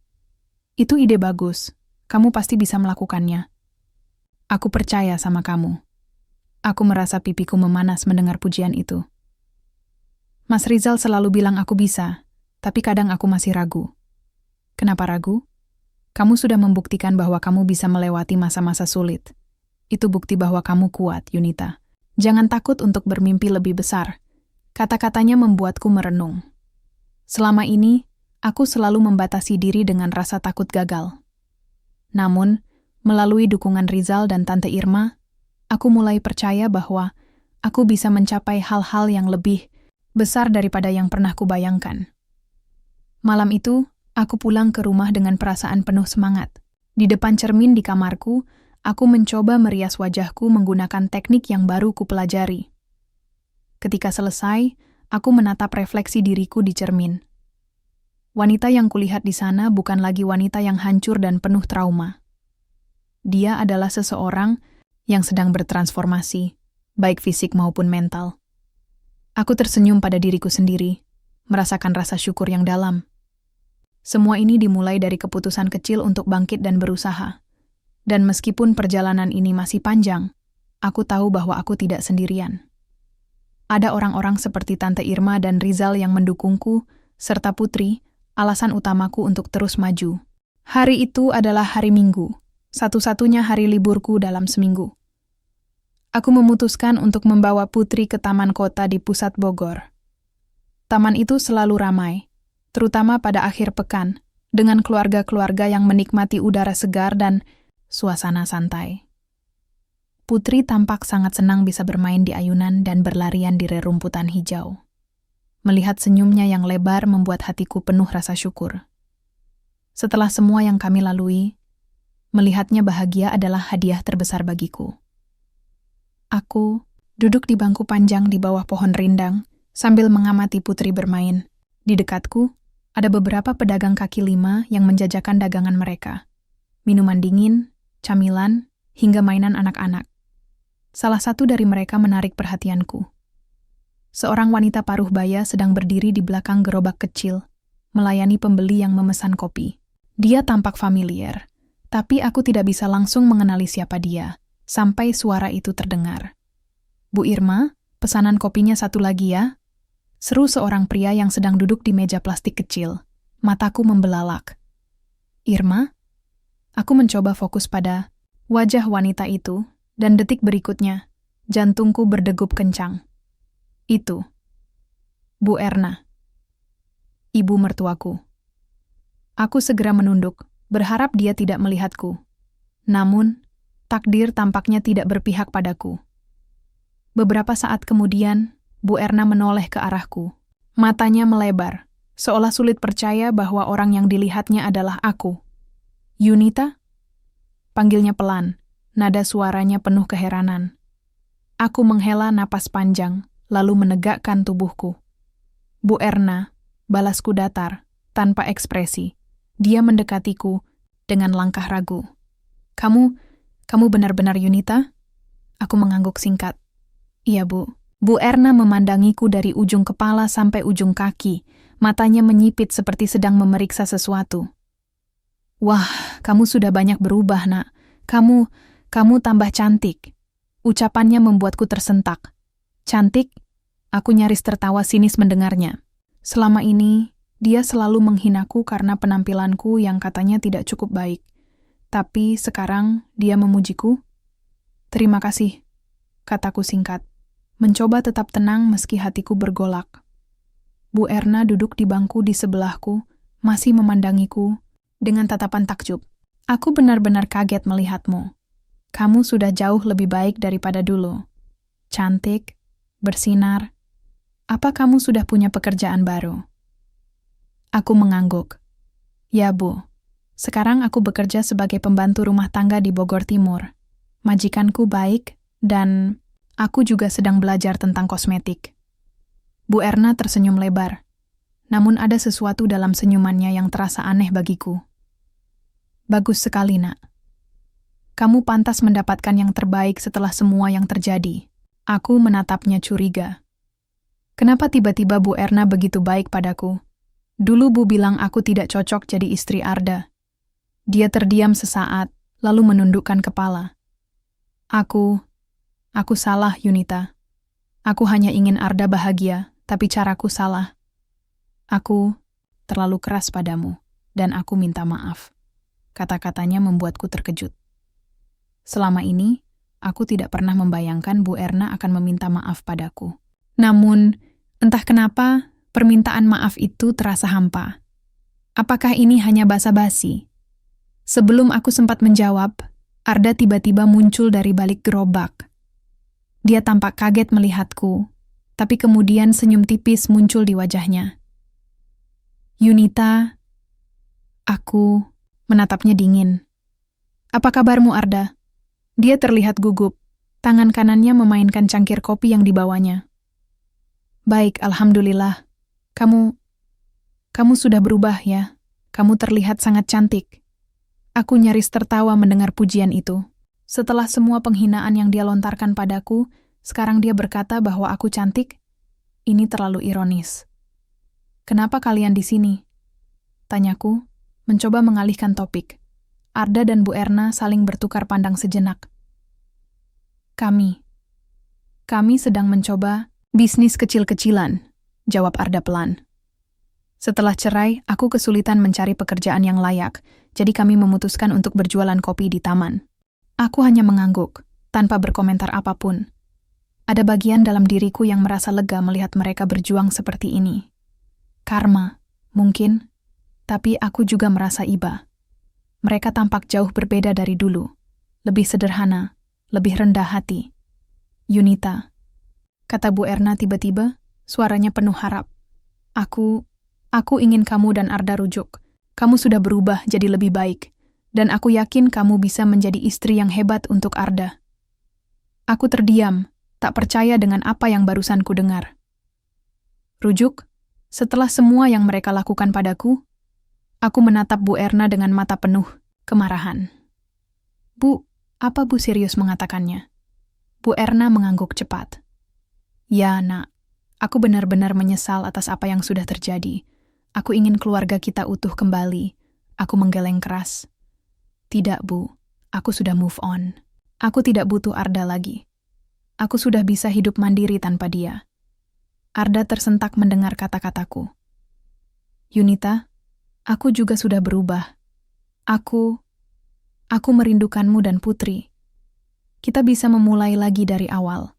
"Itu ide bagus. Kamu pasti bisa melakukannya. Aku percaya sama kamu." Aku merasa pipiku memanas mendengar pujian itu. Mas Rizal selalu bilang aku bisa, tapi kadang aku masih ragu. Kenapa ragu? Kamu sudah membuktikan bahwa kamu bisa melewati masa-masa sulit. Itu bukti bahwa kamu kuat, Yunita. Jangan takut untuk bermimpi lebih besar. Kata-katanya membuatku merenung. Selama ini, aku selalu membatasi diri dengan rasa takut gagal. Namun, melalui dukungan Rizal dan Tante Irma, aku mulai percaya bahwa aku bisa mencapai hal-hal yang lebih besar daripada yang pernah kubayangkan. Malam itu, aku pulang ke rumah dengan perasaan penuh semangat. Di depan cermin di kamarku, aku mencoba merias wajahku menggunakan teknik yang baru kupelajari. Ketika selesai, aku menatap refleksi diriku di cermin. Wanita yang kulihat di sana bukan lagi wanita yang hancur dan penuh trauma. Dia adalah seseorang yang sedang bertransformasi, baik fisik maupun mental. Aku tersenyum pada diriku sendiri, merasakan rasa syukur yang dalam. Semua ini dimulai dari keputusan kecil untuk bangkit dan berusaha. Dan meskipun perjalanan ini masih panjang, aku tahu bahwa aku tidak sendirian. Ada orang-orang seperti Tante Irma dan Rizal yang mendukungku, serta Putri, alasan utamaku untuk terus maju. Hari itu adalah hari Minggu, satu-satunya hari liburku dalam seminggu. Aku memutuskan untuk membawa Putri ke taman kota di pusat Bogor. Taman itu selalu ramai, terutama pada akhir pekan, dengan keluarga-keluarga yang menikmati udara segar dan suasana santai. Putri tampak sangat senang bisa bermain di ayunan dan berlarian di rerumputan hijau. Melihat senyumnya yang lebar membuat hatiku penuh rasa syukur. Setelah semua yang kami lalui, melihatnya bahagia adalah hadiah terbesar bagiku. Aku duduk di bangku panjang di bawah pohon rindang sambil mengamati Putri bermain. Di dekatku, ada beberapa pedagang kaki lima yang menjajakan dagangan mereka. Minuman dingin, camilan, hingga mainan anak-anak. Salah satu dari mereka menarik perhatianku. Seorang wanita paruh baya sedang berdiri di belakang gerobak kecil, melayani pembeli yang memesan kopi. Dia tampak familiar, tapi aku tidak bisa langsung mengenali siapa dia, sampai suara itu terdengar. "Bu Irma, pesanan kopinya satu lagi ya?" Seru seorang pria yang sedang duduk di meja plastik kecil. Mataku membelalak. "Irma?" Aku mencoba fokus pada wajah wanita itu, dan detik berikutnya, jantungku berdegup kencang. Itu. Bu Erna. Ibu mertuaku. Aku segera menunduk, berharap dia tidak melihatku. Namun, takdir tampaknya tidak berpihak padaku. Beberapa saat kemudian, Bu Erna menoleh ke arahku. Matanya melebar, seolah sulit percaya bahwa orang yang dilihatnya adalah aku. "Yunita?" Panggilnya pelan, nada suaranya penuh keheranan. Aku menghela napas panjang, lalu menegakkan tubuhku. "Bu Erna," balasku datar, tanpa ekspresi. Dia mendekatiku dengan langkah ragu. Kamu benar-benar Yunita?" Aku mengangguk singkat. "Iya, Bu." Bu Erna memandangiku dari ujung kepala sampai ujung kaki. Matanya menyipit seperti sedang memeriksa sesuatu. "Wah, kamu sudah banyak berubah, Nak. Kamu tambah cantik." Ucapannya membuatku tersentak. "Cantik?" Aku nyaris tertawa sinis mendengarnya. Selama ini, dia selalu menghinaku karena penampilanku yang katanya tidak cukup baik. Tapi sekarang dia memujiku. "Terima kasih," kataku singkat. Mencoba tetap tenang meski hatiku bergolak. Bu Erna duduk di bangku di sebelahku, masih memandangiku dengan tatapan takjub. "Aku benar-benar kaget melihatmu. Kamu sudah jauh lebih baik daripada dulu. Cantik, bersinar. Apa kamu sudah punya pekerjaan baru?" Aku mengangguk. "Ya, Bu. Sekarang aku bekerja sebagai pembantu rumah tangga di Bogor Timur. Majikanku baik, dan aku juga sedang belajar tentang kosmetik." Bu Erna tersenyum lebar. Namun ada sesuatu dalam senyumannya yang terasa aneh bagiku. "Bagus sekali, Nak. Kamu pantas mendapatkan yang terbaik setelah semua yang terjadi." Aku menatapnya curiga. Kenapa tiba-tiba Bu Erna begitu baik padaku? Dulu Bu bilang aku tidak cocok jadi istri Arda. Dia terdiam sesaat, lalu menundukkan kepala. Aku salah, Yunita. Aku hanya ingin Arda bahagia, tapi caraku salah. Aku terlalu keras padamu, dan aku minta maaf." Kata-katanya membuatku terkejut. Selama ini, aku tidak pernah membayangkan Bu Erna akan meminta maaf padaku. Namun, entah kenapa, permintaan maaf itu terasa hampa. Apakah ini hanya basa-basi? Sebelum aku sempat menjawab, Arda tiba-tiba muncul dari balik gerobak. Dia tampak kaget melihatku, tapi kemudian senyum tipis muncul di wajahnya. "Yunita," aku menatapnya dingin. "Apa kabarmu, Arda?" Dia terlihat gugup, tangan kanannya memainkan cangkir kopi yang dibawanya. "Baik, alhamdulillah. Kamu sudah berubah ya. Kamu terlihat sangat cantik." Aku nyaris tertawa mendengar pujian itu. Setelah semua penghinaan yang dia lontarkan padaku, sekarang dia berkata bahwa aku cantik. Ini terlalu ironis. "Kenapa kalian di sini?" tanyaku, mencoba mengalihkan topik. Arda dan Bu Erna saling bertukar pandang sejenak. Kami sedang mencoba bisnis kecil-kecilan," jawab Arda pelan. "Setelah cerai, aku kesulitan mencari pekerjaan yang layak, jadi kami memutuskan untuk berjualan kopi di taman." Aku hanya mengangguk, tanpa berkomentar apapun. Ada bagian dalam diriku yang merasa lega melihat mereka berjuang seperti ini. Karma, mungkin, tapi aku juga merasa iba. Mereka tampak jauh berbeda dari dulu, lebih sederhana, lebih rendah hati. "Yunita," kata Bu Erna tiba-tiba, suaranya penuh harap. Aku ingin kamu dan Arda rujuk. Kamu sudah berubah jadi lebih baik, dan aku yakin kamu bisa menjadi istri yang hebat untuk Arda." Aku terdiam, tak percaya dengan apa yang barusan ku dengar. Rujuk? Setelah semua yang mereka lakukan padaku? Aku menatap Bu Erna dengan mata penuh kemarahan. "Bu, apa Bu serius mengatakannya?" Bu Erna mengangguk cepat. "Ya, Nak. Aku benar-benar menyesal atas apa yang sudah terjadi. Aku ingin keluarga kita utuh kembali." Aku menggeleng keras. "Tidak, Bu. Aku sudah move on. Aku tidak butuh Arda lagi. Aku sudah bisa hidup mandiri tanpa dia." Arda tersentak mendengar kata-kataku. "Yunita, aku juga sudah berubah. Aku merindukanmu dan Putri. Kita bisa memulai lagi dari awal."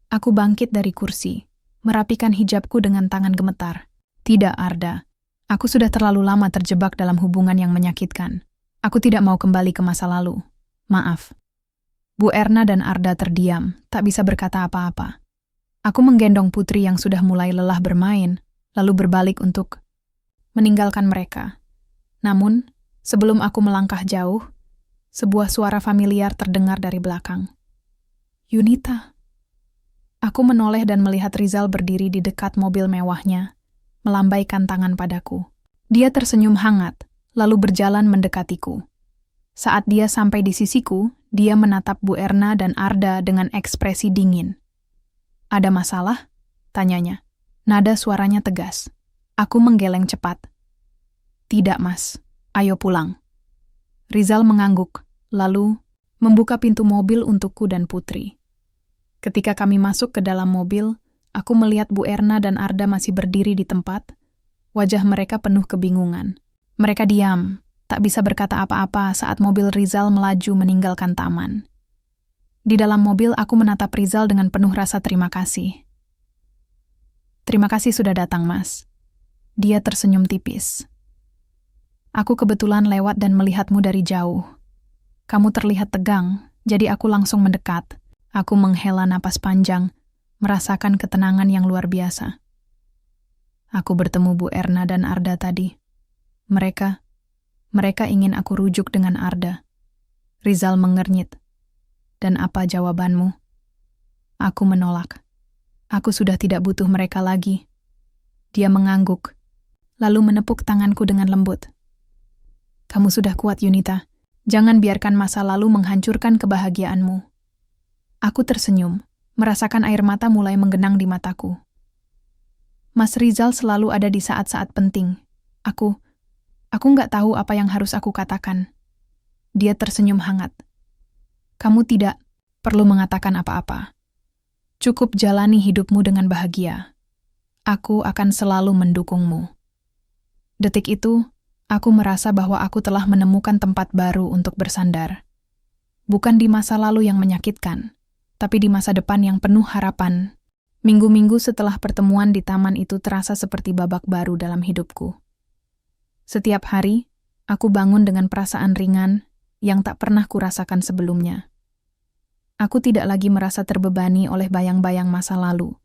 Aku bangkit dari kursi, merapikan hijabku dengan tangan gemetar. "Tidak, Arda. Aku sudah terlalu lama terjebak dalam hubungan yang menyakitkan. Aku tidak mau kembali ke masa lalu. Maaf." Bu Erna dan Arda terdiam, tak bisa berkata apa-apa. Aku menggendong Putri yang sudah mulai lelah bermain, lalu berbalik untuk meninggalkan mereka. Namun, sebelum aku melangkah jauh, sebuah suara familiar terdengar dari belakang. "Yunita." Aku menoleh dan melihat Rizal berdiri di dekat mobil mewahnya, melambaikan tangan padaku. Dia tersenyum hangat, lalu berjalan mendekatiku. Saat dia sampai di sisiku, dia menatap Bu Erna dan Arda dengan ekspresi dingin. "Ada masalah?" tanyanya. Nada suaranya tegas. Aku menggeleng cepat. "Tidak, Mas. Ayo pulang." Rizal mengangguk, lalu membuka pintu mobil untukku dan Putri. Ketika kami masuk ke dalam mobil, aku melihat Bu Erna dan Arda masih berdiri di tempat. Wajah mereka penuh kebingungan. Mereka diam, tak bisa berkata apa-apa saat mobil Rizal melaju meninggalkan taman. Di dalam mobil, aku menatap Rizal dengan penuh rasa terima kasih. "Terima kasih sudah datang, Mas." Dia tersenyum tipis. "Aku kebetulan lewat dan melihatmu dari jauh. Kamu terlihat tegang, jadi aku langsung mendekat." Aku menghela napas panjang, merasakan ketenangan yang luar biasa. Aku bertemu Bu Erna dan Arda tadi. Mereka ingin aku rujuk dengan Arda. Rizal mengernyit. "Dan apa jawabanmu?" Aku menolak. Aku sudah tidak butuh mereka lagi. Dia mengangguk, lalu menepuk tanganku dengan lembut. "Kamu sudah kuat, Yunita. Jangan biarkan masa lalu menghancurkan kebahagiaanmu." Aku tersenyum, merasakan air mata mulai menggenang di mataku. Mas Rizal selalu ada di saat-saat penting. Aku nggak tahu apa yang harus aku katakan. Dia tersenyum hangat. "Kamu tidak perlu mengatakan apa-apa. Cukup jalani hidupmu dengan bahagia. Aku akan selalu mendukungmu." Detik itu, aku merasa bahwa aku telah menemukan tempat baru untuk bersandar. Bukan di masa lalu yang menyakitkan, tapi di masa depan yang penuh harapan. Minggu-minggu setelah pertemuan di taman itu terasa seperti babak baru dalam hidupku. Setiap hari, aku bangun dengan perasaan ringan yang tak pernah kurasakan sebelumnya. Aku tidak lagi merasa terbebani oleh bayang-bayang masa lalu,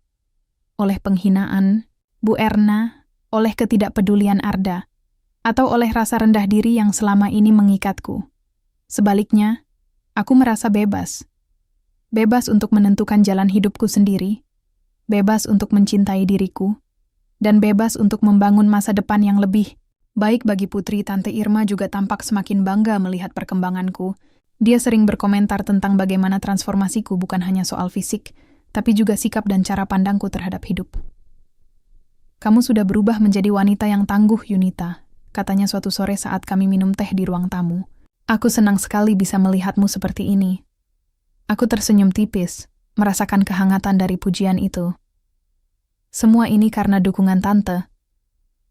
oleh penghinaan Bu Erna, oleh ketidakpedulian Arda, atau oleh rasa rendah diri yang selama ini mengikatku. Sebaliknya, aku merasa bebas. Bebas untuk menentukan jalan hidupku sendiri, bebas untuk mencintai diriku, dan bebas untuk membangun masa depan yang lebih baik bagi Putri. Tante Irma juga tampak semakin bangga melihat perkembanganku. Dia sering berkomentar tentang bagaimana transformasiku bukan hanya soal fisik, tapi juga sikap dan cara pandangku terhadap hidup. "Kamu sudah berubah menjadi wanita yang tangguh, Yunita," katanya suatu sore saat kami minum teh di ruang tamu. "Aku senang sekali bisa melihatmu seperti ini." Aku tersenyum tipis, merasakan kehangatan dari pujian itu. Semua ini karena dukungan tante.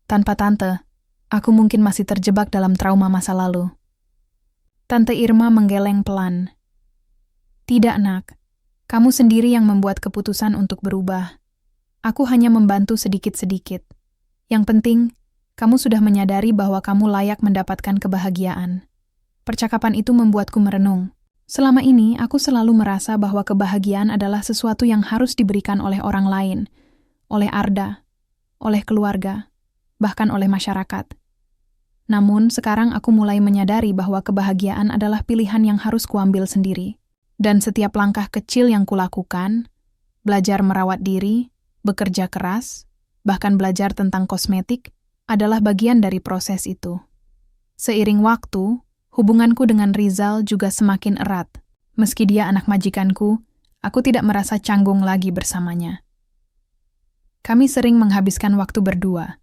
Tanpa tante, aku mungkin masih terjebak dalam trauma masa lalu. Tante Irma menggeleng pelan. "Tidak, Nak. Kamu sendiri yang membuat keputusan untuk berubah. Aku hanya membantu sedikit-sedikit. Yang penting, kamu sudah menyadari bahwa kamu layak mendapatkan kebahagiaan." Percakapan itu membuatku merenung. Selama ini, aku selalu merasa bahwa kebahagiaan adalah sesuatu yang harus diberikan oleh orang lain, oleh Arda, oleh keluarga, bahkan oleh masyarakat. Namun, sekarang aku mulai menyadari bahwa kebahagiaan adalah pilihan yang harus kuambil sendiri. Dan setiap langkah kecil yang kulakukan, belajar merawat diri, bekerja keras, bahkan belajar tentang kosmetik, adalah bagian dari proses itu. Seiring waktu, hubunganku dengan Rizal juga semakin erat. Meski dia anak majikanku, aku tidak merasa canggung lagi bersamanya. Kami sering menghabiskan waktu berdua,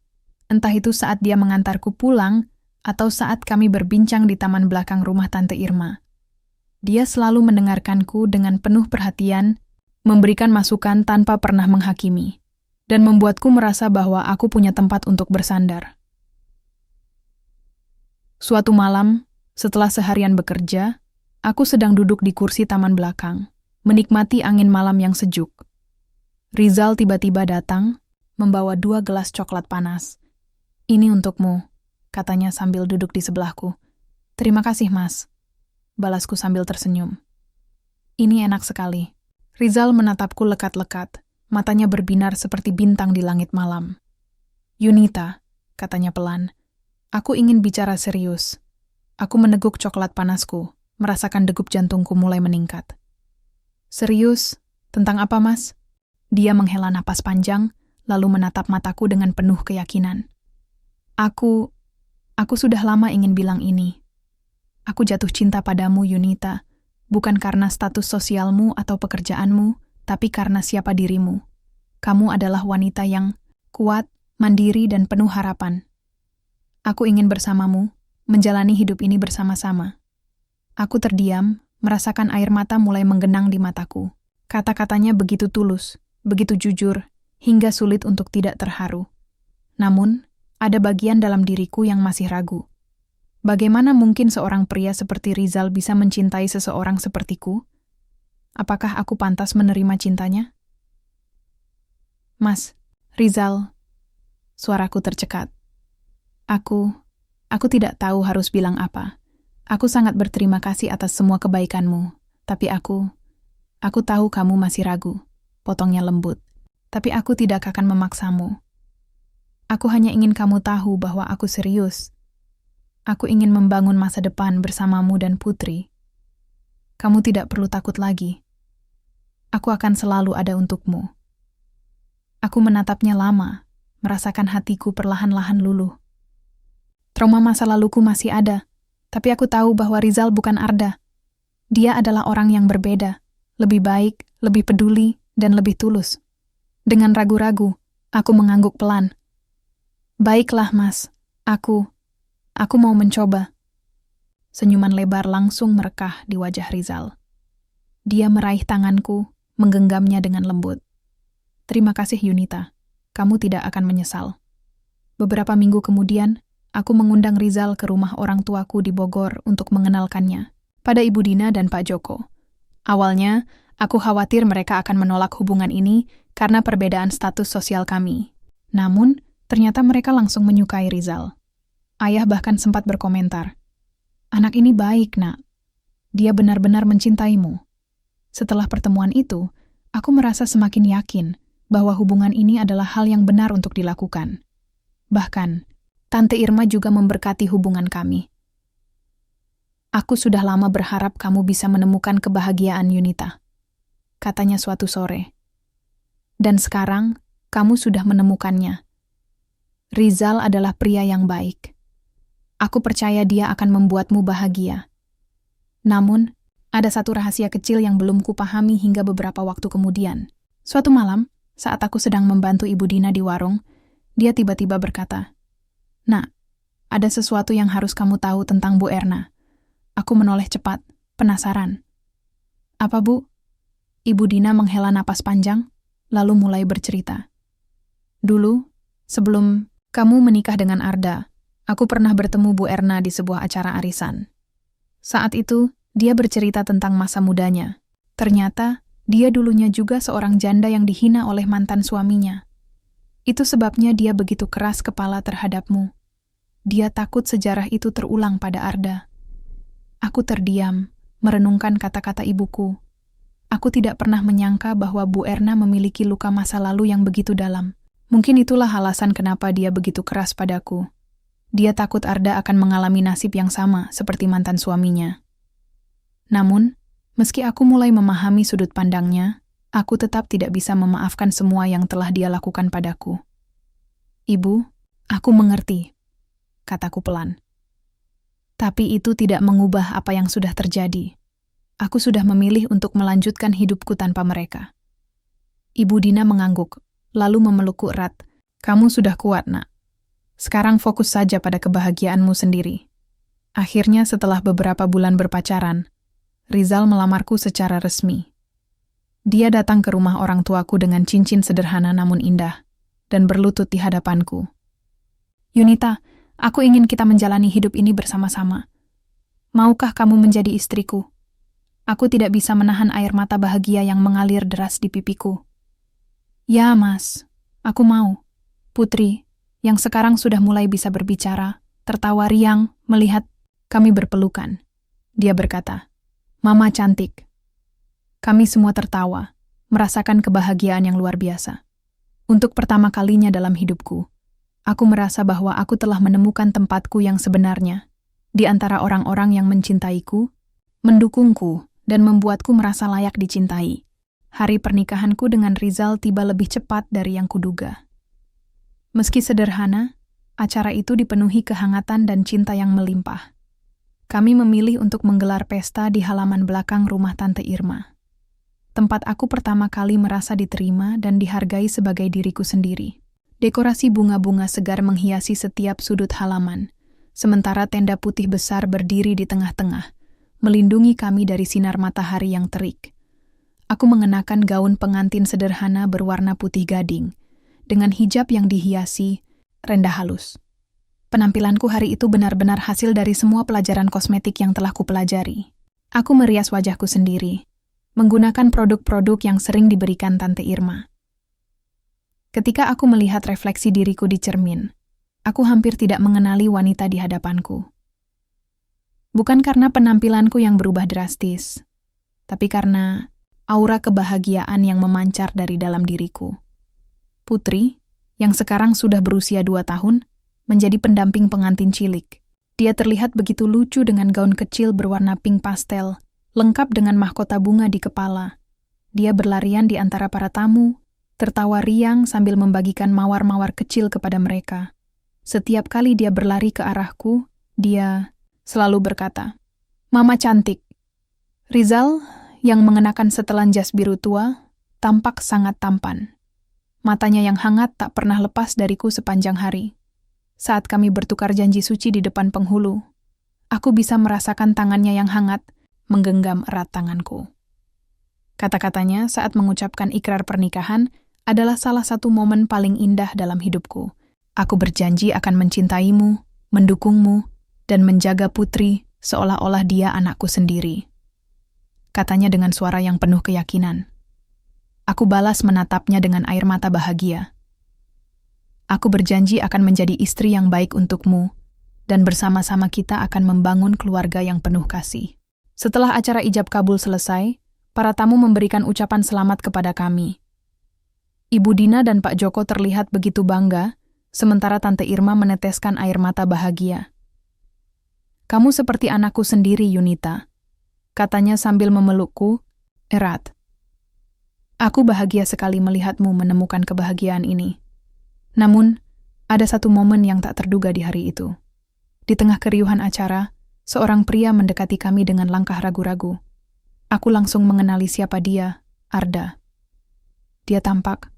entah itu saat dia mengantarku pulang atau saat kami berbincang di taman belakang rumah Tante Irma. Dia selalu mendengarkanku dengan penuh perhatian, memberikan masukan tanpa pernah menghakimi, dan membuatku merasa bahwa aku punya tempat untuk bersandar. Suatu malam, setelah seharian bekerja, aku sedang duduk di kursi taman belakang, menikmati angin malam yang sejuk. Rizal tiba-tiba datang, membawa 2 gelas coklat panas. "Ini untukmu," katanya sambil duduk di sebelahku. "Terima kasih, Mas," balasku sambil tersenyum. "Ini enak sekali." Rizal menatapku lekat-lekat, matanya berbinar seperti bintang di langit malam. "Yunita," katanya pelan, "aku ingin bicara serius." Aku meneguk coklat panasku, merasakan degup jantungku mulai meningkat. "Serius? Tentang apa, Mas?" Dia menghela napas panjang, lalu menatap mataku dengan penuh keyakinan. Aku sudah lama ingin bilang ini. Aku jatuh cinta padamu, Yunita, bukan karena status sosialmu atau pekerjaanmu, tapi karena siapa dirimu. Kamu adalah wanita yang kuat, mandiri, dan penuh harapan. Aku ingin bersamamu, menjalani hidup ini bersama-sama. Aku terdiam, merasakan air mata mulai menggenang di mataku. Kata-katanya begitu tulus, begitu jujur, hingga sulit untuk tidak terharu. Namun, ada bagian dalam diriku yang masih ragu. Bagaimana mungkin seorang pria seperti Rizal bisa mencintai seseorang sepertiku? Apakah aku pantas menerima cintanya? "Mas, Rizal," suaraku tercekat. Aku tidak tahu harus bilang apa. Aku sangat berterima kasih atas semua kebaikanmu, tapi aku tahu kamu masih ragu, potongnya lembut. Tapi aku tidak akan memaksamu. Aku hanya ingin kamu tahu bahwa aku serius. Aku ingin membangun masa depan bersamamu dan Putri. Kamu tidak perlu takut lagi. Aku akan selalu ada untukmu. Aku menatapnya lama, merasakan hatiku perlahan-lahan luluh. Trauma masa laluku masih ada, tapi aku tahu bahwa Rizal bukan Arda. Dia adalah orang yang berbeda, lebih baik, lebih peduli, dan lebih tulus. Dengan ragu-ragu, aku mengangguk pelan. "Baiklah, Mas. Aku mau mencoba." Senyuman lebar langsung merekah di wajah Rizal. Dia meraih tanganku, menggenggamnya dengan lembut. "Terima kasih, Yunita. Kamu tidak akan menyesal." Beberapa minggu kemudian, aku mengundang Rizal ke rumah orang tuaku di Bogor untuk mengenalkannya pada Ibu Dina dan Pak Joko. Awalnya, aku khawatir mereka akan menolak hubungan ini karena perbedaan status sosial kami. Namun, ternyata mereka langsung menyukai Rizal. Ayah bahkan sempat berkomentar, "Anak ini baik, Nak. Dia benar-benar mencintaimu." Setelah pertemuan itu, aku merasa semakin yakin bahwa hubungan ini adalah hal yang benar untuk dilakukan. Bahkan, Tante Irma juga memberkati hubungan kami. "Aku sudah lama berharap kamu bisa menemukan kebahagiaan, Yunita," katanya suatu sore. "Dan sekarang, kamu sudah menemukannya. Rizal adalah pria yang baik. Aku percaya dia akan membuatmu bahagia. Namun, ada satu rahasia kecil yang belum kupahami hingga beberapa waktu kemudian. Suatu malam, saat aku sedang membantu Ibu Dina di warung, dia tiba-tiba berkata, 'Nak, ada sesuatu yang harus kamu tahu tentang Bu Erna.' Aku menoleh cepat, penasaran. 'Apa, Bu?' Ibu Dina menghela napas panjang, lalu mulai bercerita. 'Dulu, sebelum kamu menikah dengan Arda, aku pernah bertemu Bu Erna di sebuah acara arisan. Saat itu, dia bercerita tentang masa mudanya. Ternyata, dia dulunya juga seorang janda yang dihina oleh mantan suaminya. Itu sebabnya dia begitu keras kepala terhadapmu. Dia takut sejarah itu terulang pada Arda.' Aku terdiam, merenungkan kata-kata ibuku. Aku tidak pernah menyangka bahwa Bu Erna memiliki luka masa lalu yang begitu dalam. Mungkin itulah alasan kenapa dia begitu keras padaku. Dia takut Arda akan mengalami nasib yang sama seperti mantan suaminya. Namun, meski aku mulai memahami sudut pandangnya, aku tetap tidak bisa memaafkan semua yang telah dia lakukan padaku. Ibu, aku mengerti, kataku pelan. Tapi itu tidak mengubah apa yang sudah terjadi. Aku sudah memilih untuk melanjutkan hidupku tanpa mereka. Ibu Dina mengangguk, lalu memelukku erat. Kamu sudah kuat, nak. Sekarang fokus saja pada kebahagiaanmu sendiri. Akhirnya setelah beberapa bulan berpacaran, Rizal melamarku secara resmi. Dia datang ke rumah orang tuaku dengan cincin sederhana namun indah, dan berlutut di hadapanku. Yunita, aku ingin kita menjalani hidup ini bersama-sama. Maukah kamu menjadi istriku? Aku tidak bisa menahan air mata bahagia yang mengalir deras di pipiku. Ya, Mas, aku mau. Putri, yang sekarang sudah mulai bisa berbicara, tertawa riang melihat kami berpelukan. Dia berkata, "Mama cantik." Kami semua tertawa, merasakan kebahagiaan yang luar biasa. Untuk pertama kalinya dalam hidupku, aku merasa bahwa aku telah menemukan tempatku yang sebenarnya, di antara orang-orang yang mencintaiku, mendukungku, dan membuatku merasa layak dicintai. Hari pernikahanku dengan Rizal tiba lebih cepat dari yang kuduga. Meski sederhana, acara itu dipenuhi kehangatan dan cinta yang melimpah. Kami memilih untuk menggelar pesta di halaman belakang rumah Tante Irma. Tempat aku pertama kali merasa diterima dan dihargai sebagai diriku sendiri. Dekorasi bunga-bunga segar menghiasi setiap sudut halaman, sementara tenda putih besar berdiri di tengah-tengah, melindungi kami dari sinar matahari yang terik. Aku mengenakan gaun pengantin sederhana berwarna putih gading, dengan hijab yang dihiasi rendah halus. Penampilanku hari itu benar-benar hasil dari semua pelajaran kosmetik yang telah kupelajari. Aku merias wajahku sendiri, menggunakan produk-produk yang sering diberikan Tante Irma. Ketika aku melihat refleksi diriku di cermin, aku hampir tidak mengenali wanita di hadapanku. Bukan karena penampilanku yang berubah drastis, tapi karena aura kebahagiaan yang memancar dari dalam diriku. Putri, yang sekarang sudah berusia 2 tahun, menjadi pendamping pengantin cilik. Dia terlihat begitu lucu dengan gaun kecil berwarna pink pastel, lengkap dengan mahkota bunga di kepala. Dia berlarian di antara para tamu, tertawa riang sambil membagikan mawar-mawar kecil kepada mereka. Setiap kali dia berlari ke arahku, dia selalu berkata, "Mama cantik." Rizal, yang mengenakan setelan jas biru tua, tampak sangat tampan. Matanya yang hangat tak pernah lepas dariku sepanjang hari. Saat kami bertukar janji suci di depan penghulu, aku bisa merasakan tangannya yang hangat menggenggam erat tanganku. Kata-katanya saat mengucapkan ikrar pernikahan adalah salah satu momen paling indah dalam hidupku. Aku berjanji akan mencintaimu, mendukungmu, dan menjaga Putri seolah-olah dia anakku sendiri. Katanya dengan suara yang penuh keyakinan. Aku balas menatapnya dengan air mata bahagia. Aku berjanji akan menjadi istri yang baik untukmu, dan bersama-sama kita akan membangun keluarga yang penuh kasih. Setelah acara ijab kabul selesai, para tamu memberikan ucapan selamat kepada kami. Ibu Dina dan Pak Joko terlihat begitu bangga, sementara Tante Irma meneteskan air mata bahagia. "Kamu seperti anakku sendiri, Yunita," katanya sambil memelukku erat. "Aku bahagia sekali melihatmu menemukan kebahagiaan ini." Namun, ada satu momen yang tak terduga di hari itu. Di tengah keriuhan acara, seorang pria mendekati kami dengan langkah ragu-ragu. Aku langsung mengenali siapa dia, Arda. Dia tampak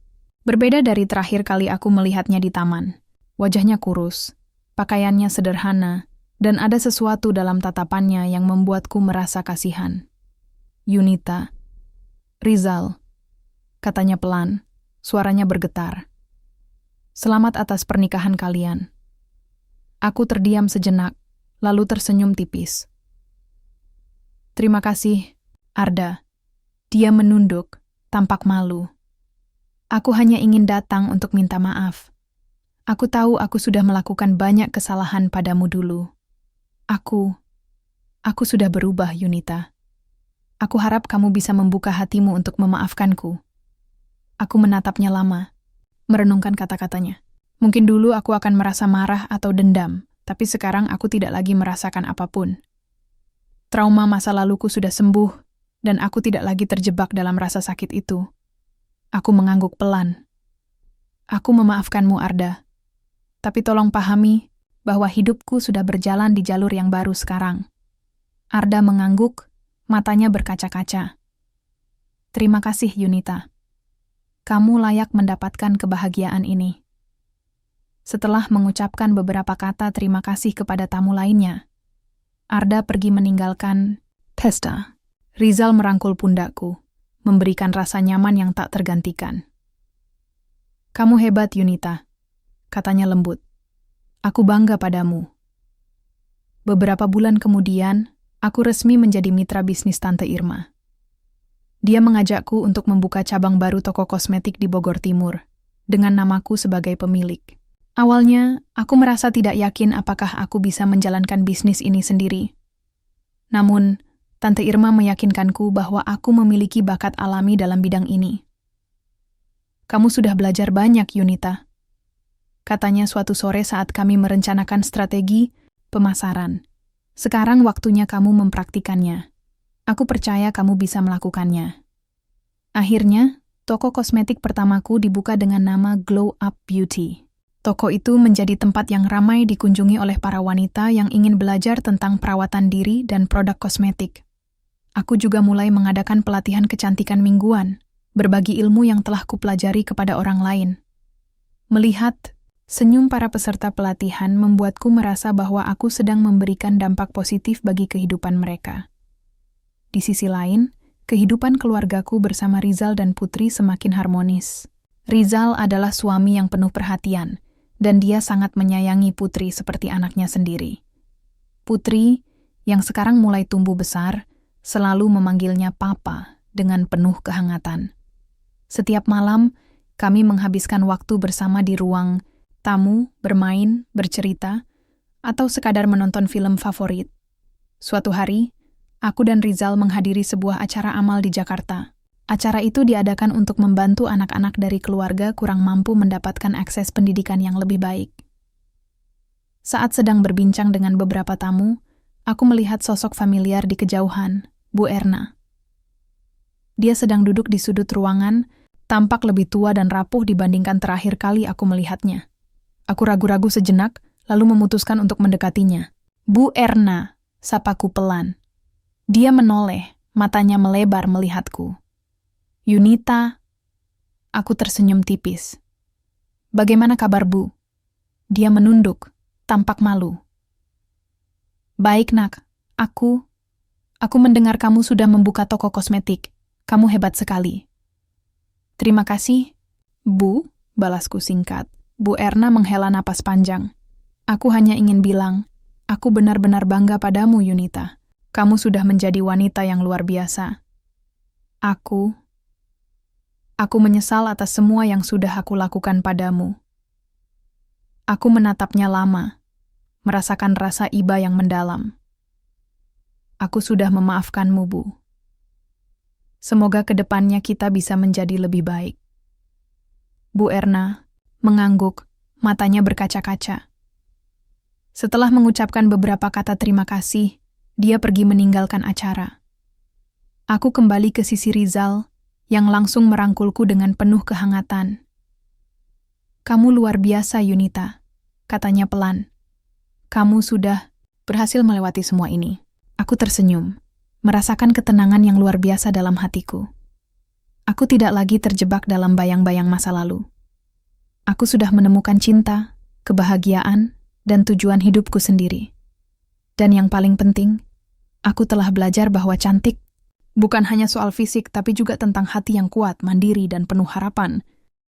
berbeda dari terakhir kali aku melihatnya di taman. Wajahnya kurus, pakaiannya sederhana, dan ada sesuatu dalam tatapannya yang membuatku merasa kasihan. "Yunita." "Rizal," katanya pelan, suaranya bergetar. "Selamat atas pernikahan kalian." Aku terdiam sejenak, lalu tersenyum tipis. "Terima kasih, Arda." Dia menunduk, tampak malu. "Aku hanya ingin datang untuk minta maaf. Aku tahu aku sudah melakukan banyak kesalahan padamu dulu. Aku sudah berubah, Yunita." Aku harap kamu bisa membuka hatimu untuk memaafkanku. Aku menatapnya lama, merenungkan kata-katanya. Mungkin dulu aku akan merasa marah atau dendam, tapi sekarang aku tidak lagi merasakan apapun. Trauma masa laluku sudah sembuh, dan aku tidak lagi terjebak dalam rasa sakit itu. Aku mengangguk pelan. Aku memaafkanmu, Arda. Tapi tolong pahami bahwa hidupku sudah berjalan di jalur yang baru sekarang. Arda mengangguk, matanya berkaca-kaca. Terima kasih, Yunita. Kamu layak mendapatkan kebahagiaan ini. Setelah mengucapkan beberapa kata terima kasih kepada tamu lainnya, Arda pergi meninggalkan pesta. Rizal merangkul pundakku, memberikan rasa nyaman yang tak tergantikan. Kamu hebat, Yunita, katanya lembut. Aku bangga padamu. Beberapa bulan kemudian, aku resmi menjadi mitra bisnis Tante Irma. Dia mengajakku untuk membuka cabang baru toko kosmetik di Bogor Timur, dengan namaku sebagai pemilik. Awalnya, aku merasa tidak yakin apakah aku bisa menjalankan bisnis ini sendiri. Namun, Tante Irma meyakinkanku bahwa aku memiliki bakat alami dalam bidang ini. Kamu sudah belajar banyak, Yunita, katanya suatu sore saat kami merencanakan strategi pemasaran. Sekarang waktunya kamu mempraktikannya. Aku percaya kamu bisa melakukannya. Akhirnya, toko kosmetik pertamaku dibuka dengan nama Glow Up Beauty. Toko itu menjadi tempat yang ramai dikunjungi oleh para wanita yang ingin belajar tentang perawatan diri dan produk kosmetik. Aku juga mulai mengadakan pelatihan kecantikan mingguan, berbagi ilmu yang telah kupelajari kepada orang lain. Melihat senyum para peserta pelatihan membuatku merasa bahwa aku sedang memberikan dampak positif bagi kehidupan mereka. Di sisi lain, kehidupan keluargaku bersama Rizal dan Putri semakin harmonis. Rizal adalah suami yang penuh perhatian, dan dia sangat menyayangi Putri seperti anaknya sendiri. Putri, yang sekarang mulai tumbuh besar, selalu memanggilnya Papa dengan penuh kehangatan. Setiap malam, kami menghabiskan waktu bersama di ruang tamu, bermain, bercerita, atau sekadar menonton film favorit. Suatu hari, aku dan Rizal menghadiri sebuah acara amal di Jakarta. Acara itu diadakan untuk membantu anak-anak dari keluarga kurang mampu mendapatkan akses pendidikan yang lebih baik. Saat sedang berbincang dengan beberapa tamu, aku melihat sosok familiar di kejauhan, Bu Erna. Dia sedang duduk di sudut ruangan, tampak lebih tua dan rapuh dibandingkan terakhir kali aku melihatnya. Aku ragu-ragu sejenak, lalu memutuskan untuk mendekatinya. Bu Erna, sapaku pelan. Dia menoleh, matanya melebar melihatku. Yunita, aku tersenyum tipis. Bagaimana kabar, Bu? Dia menunduk, tampak malu. Baik, Nak. Aku mendengar kamu sudah membuka toko kosmetik. Kamu hebat sekali. Terima kasih, Bu, balasku singkat. Bu Erna menghela napas panjang. Aku hanya ingin bilang, aku benar-benar bangga padamu, Yunita. Kamu sudah menjadi wanita yang luar biasa. Aku menyesal atas semua yang sudah aku lakukan padamu. Aku menatapnya lama, merasakan rasa iba yang mendalam. Aku sudah memaafkanmu, Bu. Semoga ke depannya kita bisa menjadi lebih baik. Bu Erna mengangguk, matanya berkaca-kaca. Setelah mengucapkan beberapa kata terima kasih, dia pergi meninggalkan acara. Aku kembali ke sisi Rizal, yang langsung merangkulku dengan penuh kehangatan. Kamu luar biasa, Yunita, katanya pelan. Kamu sudah berhasil melewati semua ini. Aku tersenyum, merasakan ketenangan yang luar biasa dalam hatiku. Aku tidak lagi terjebak dalam bayang-bayang masa lalu. Aku sudah menemukan cinta, kebahagiaan, dan tujuan hidupku sendiri. Dan yang paling penting, aku telah belajar bahwa cantik bukan hanya soal fisik, tapi juga tentang hati yang kuat, mandiri, dan penuh harapan.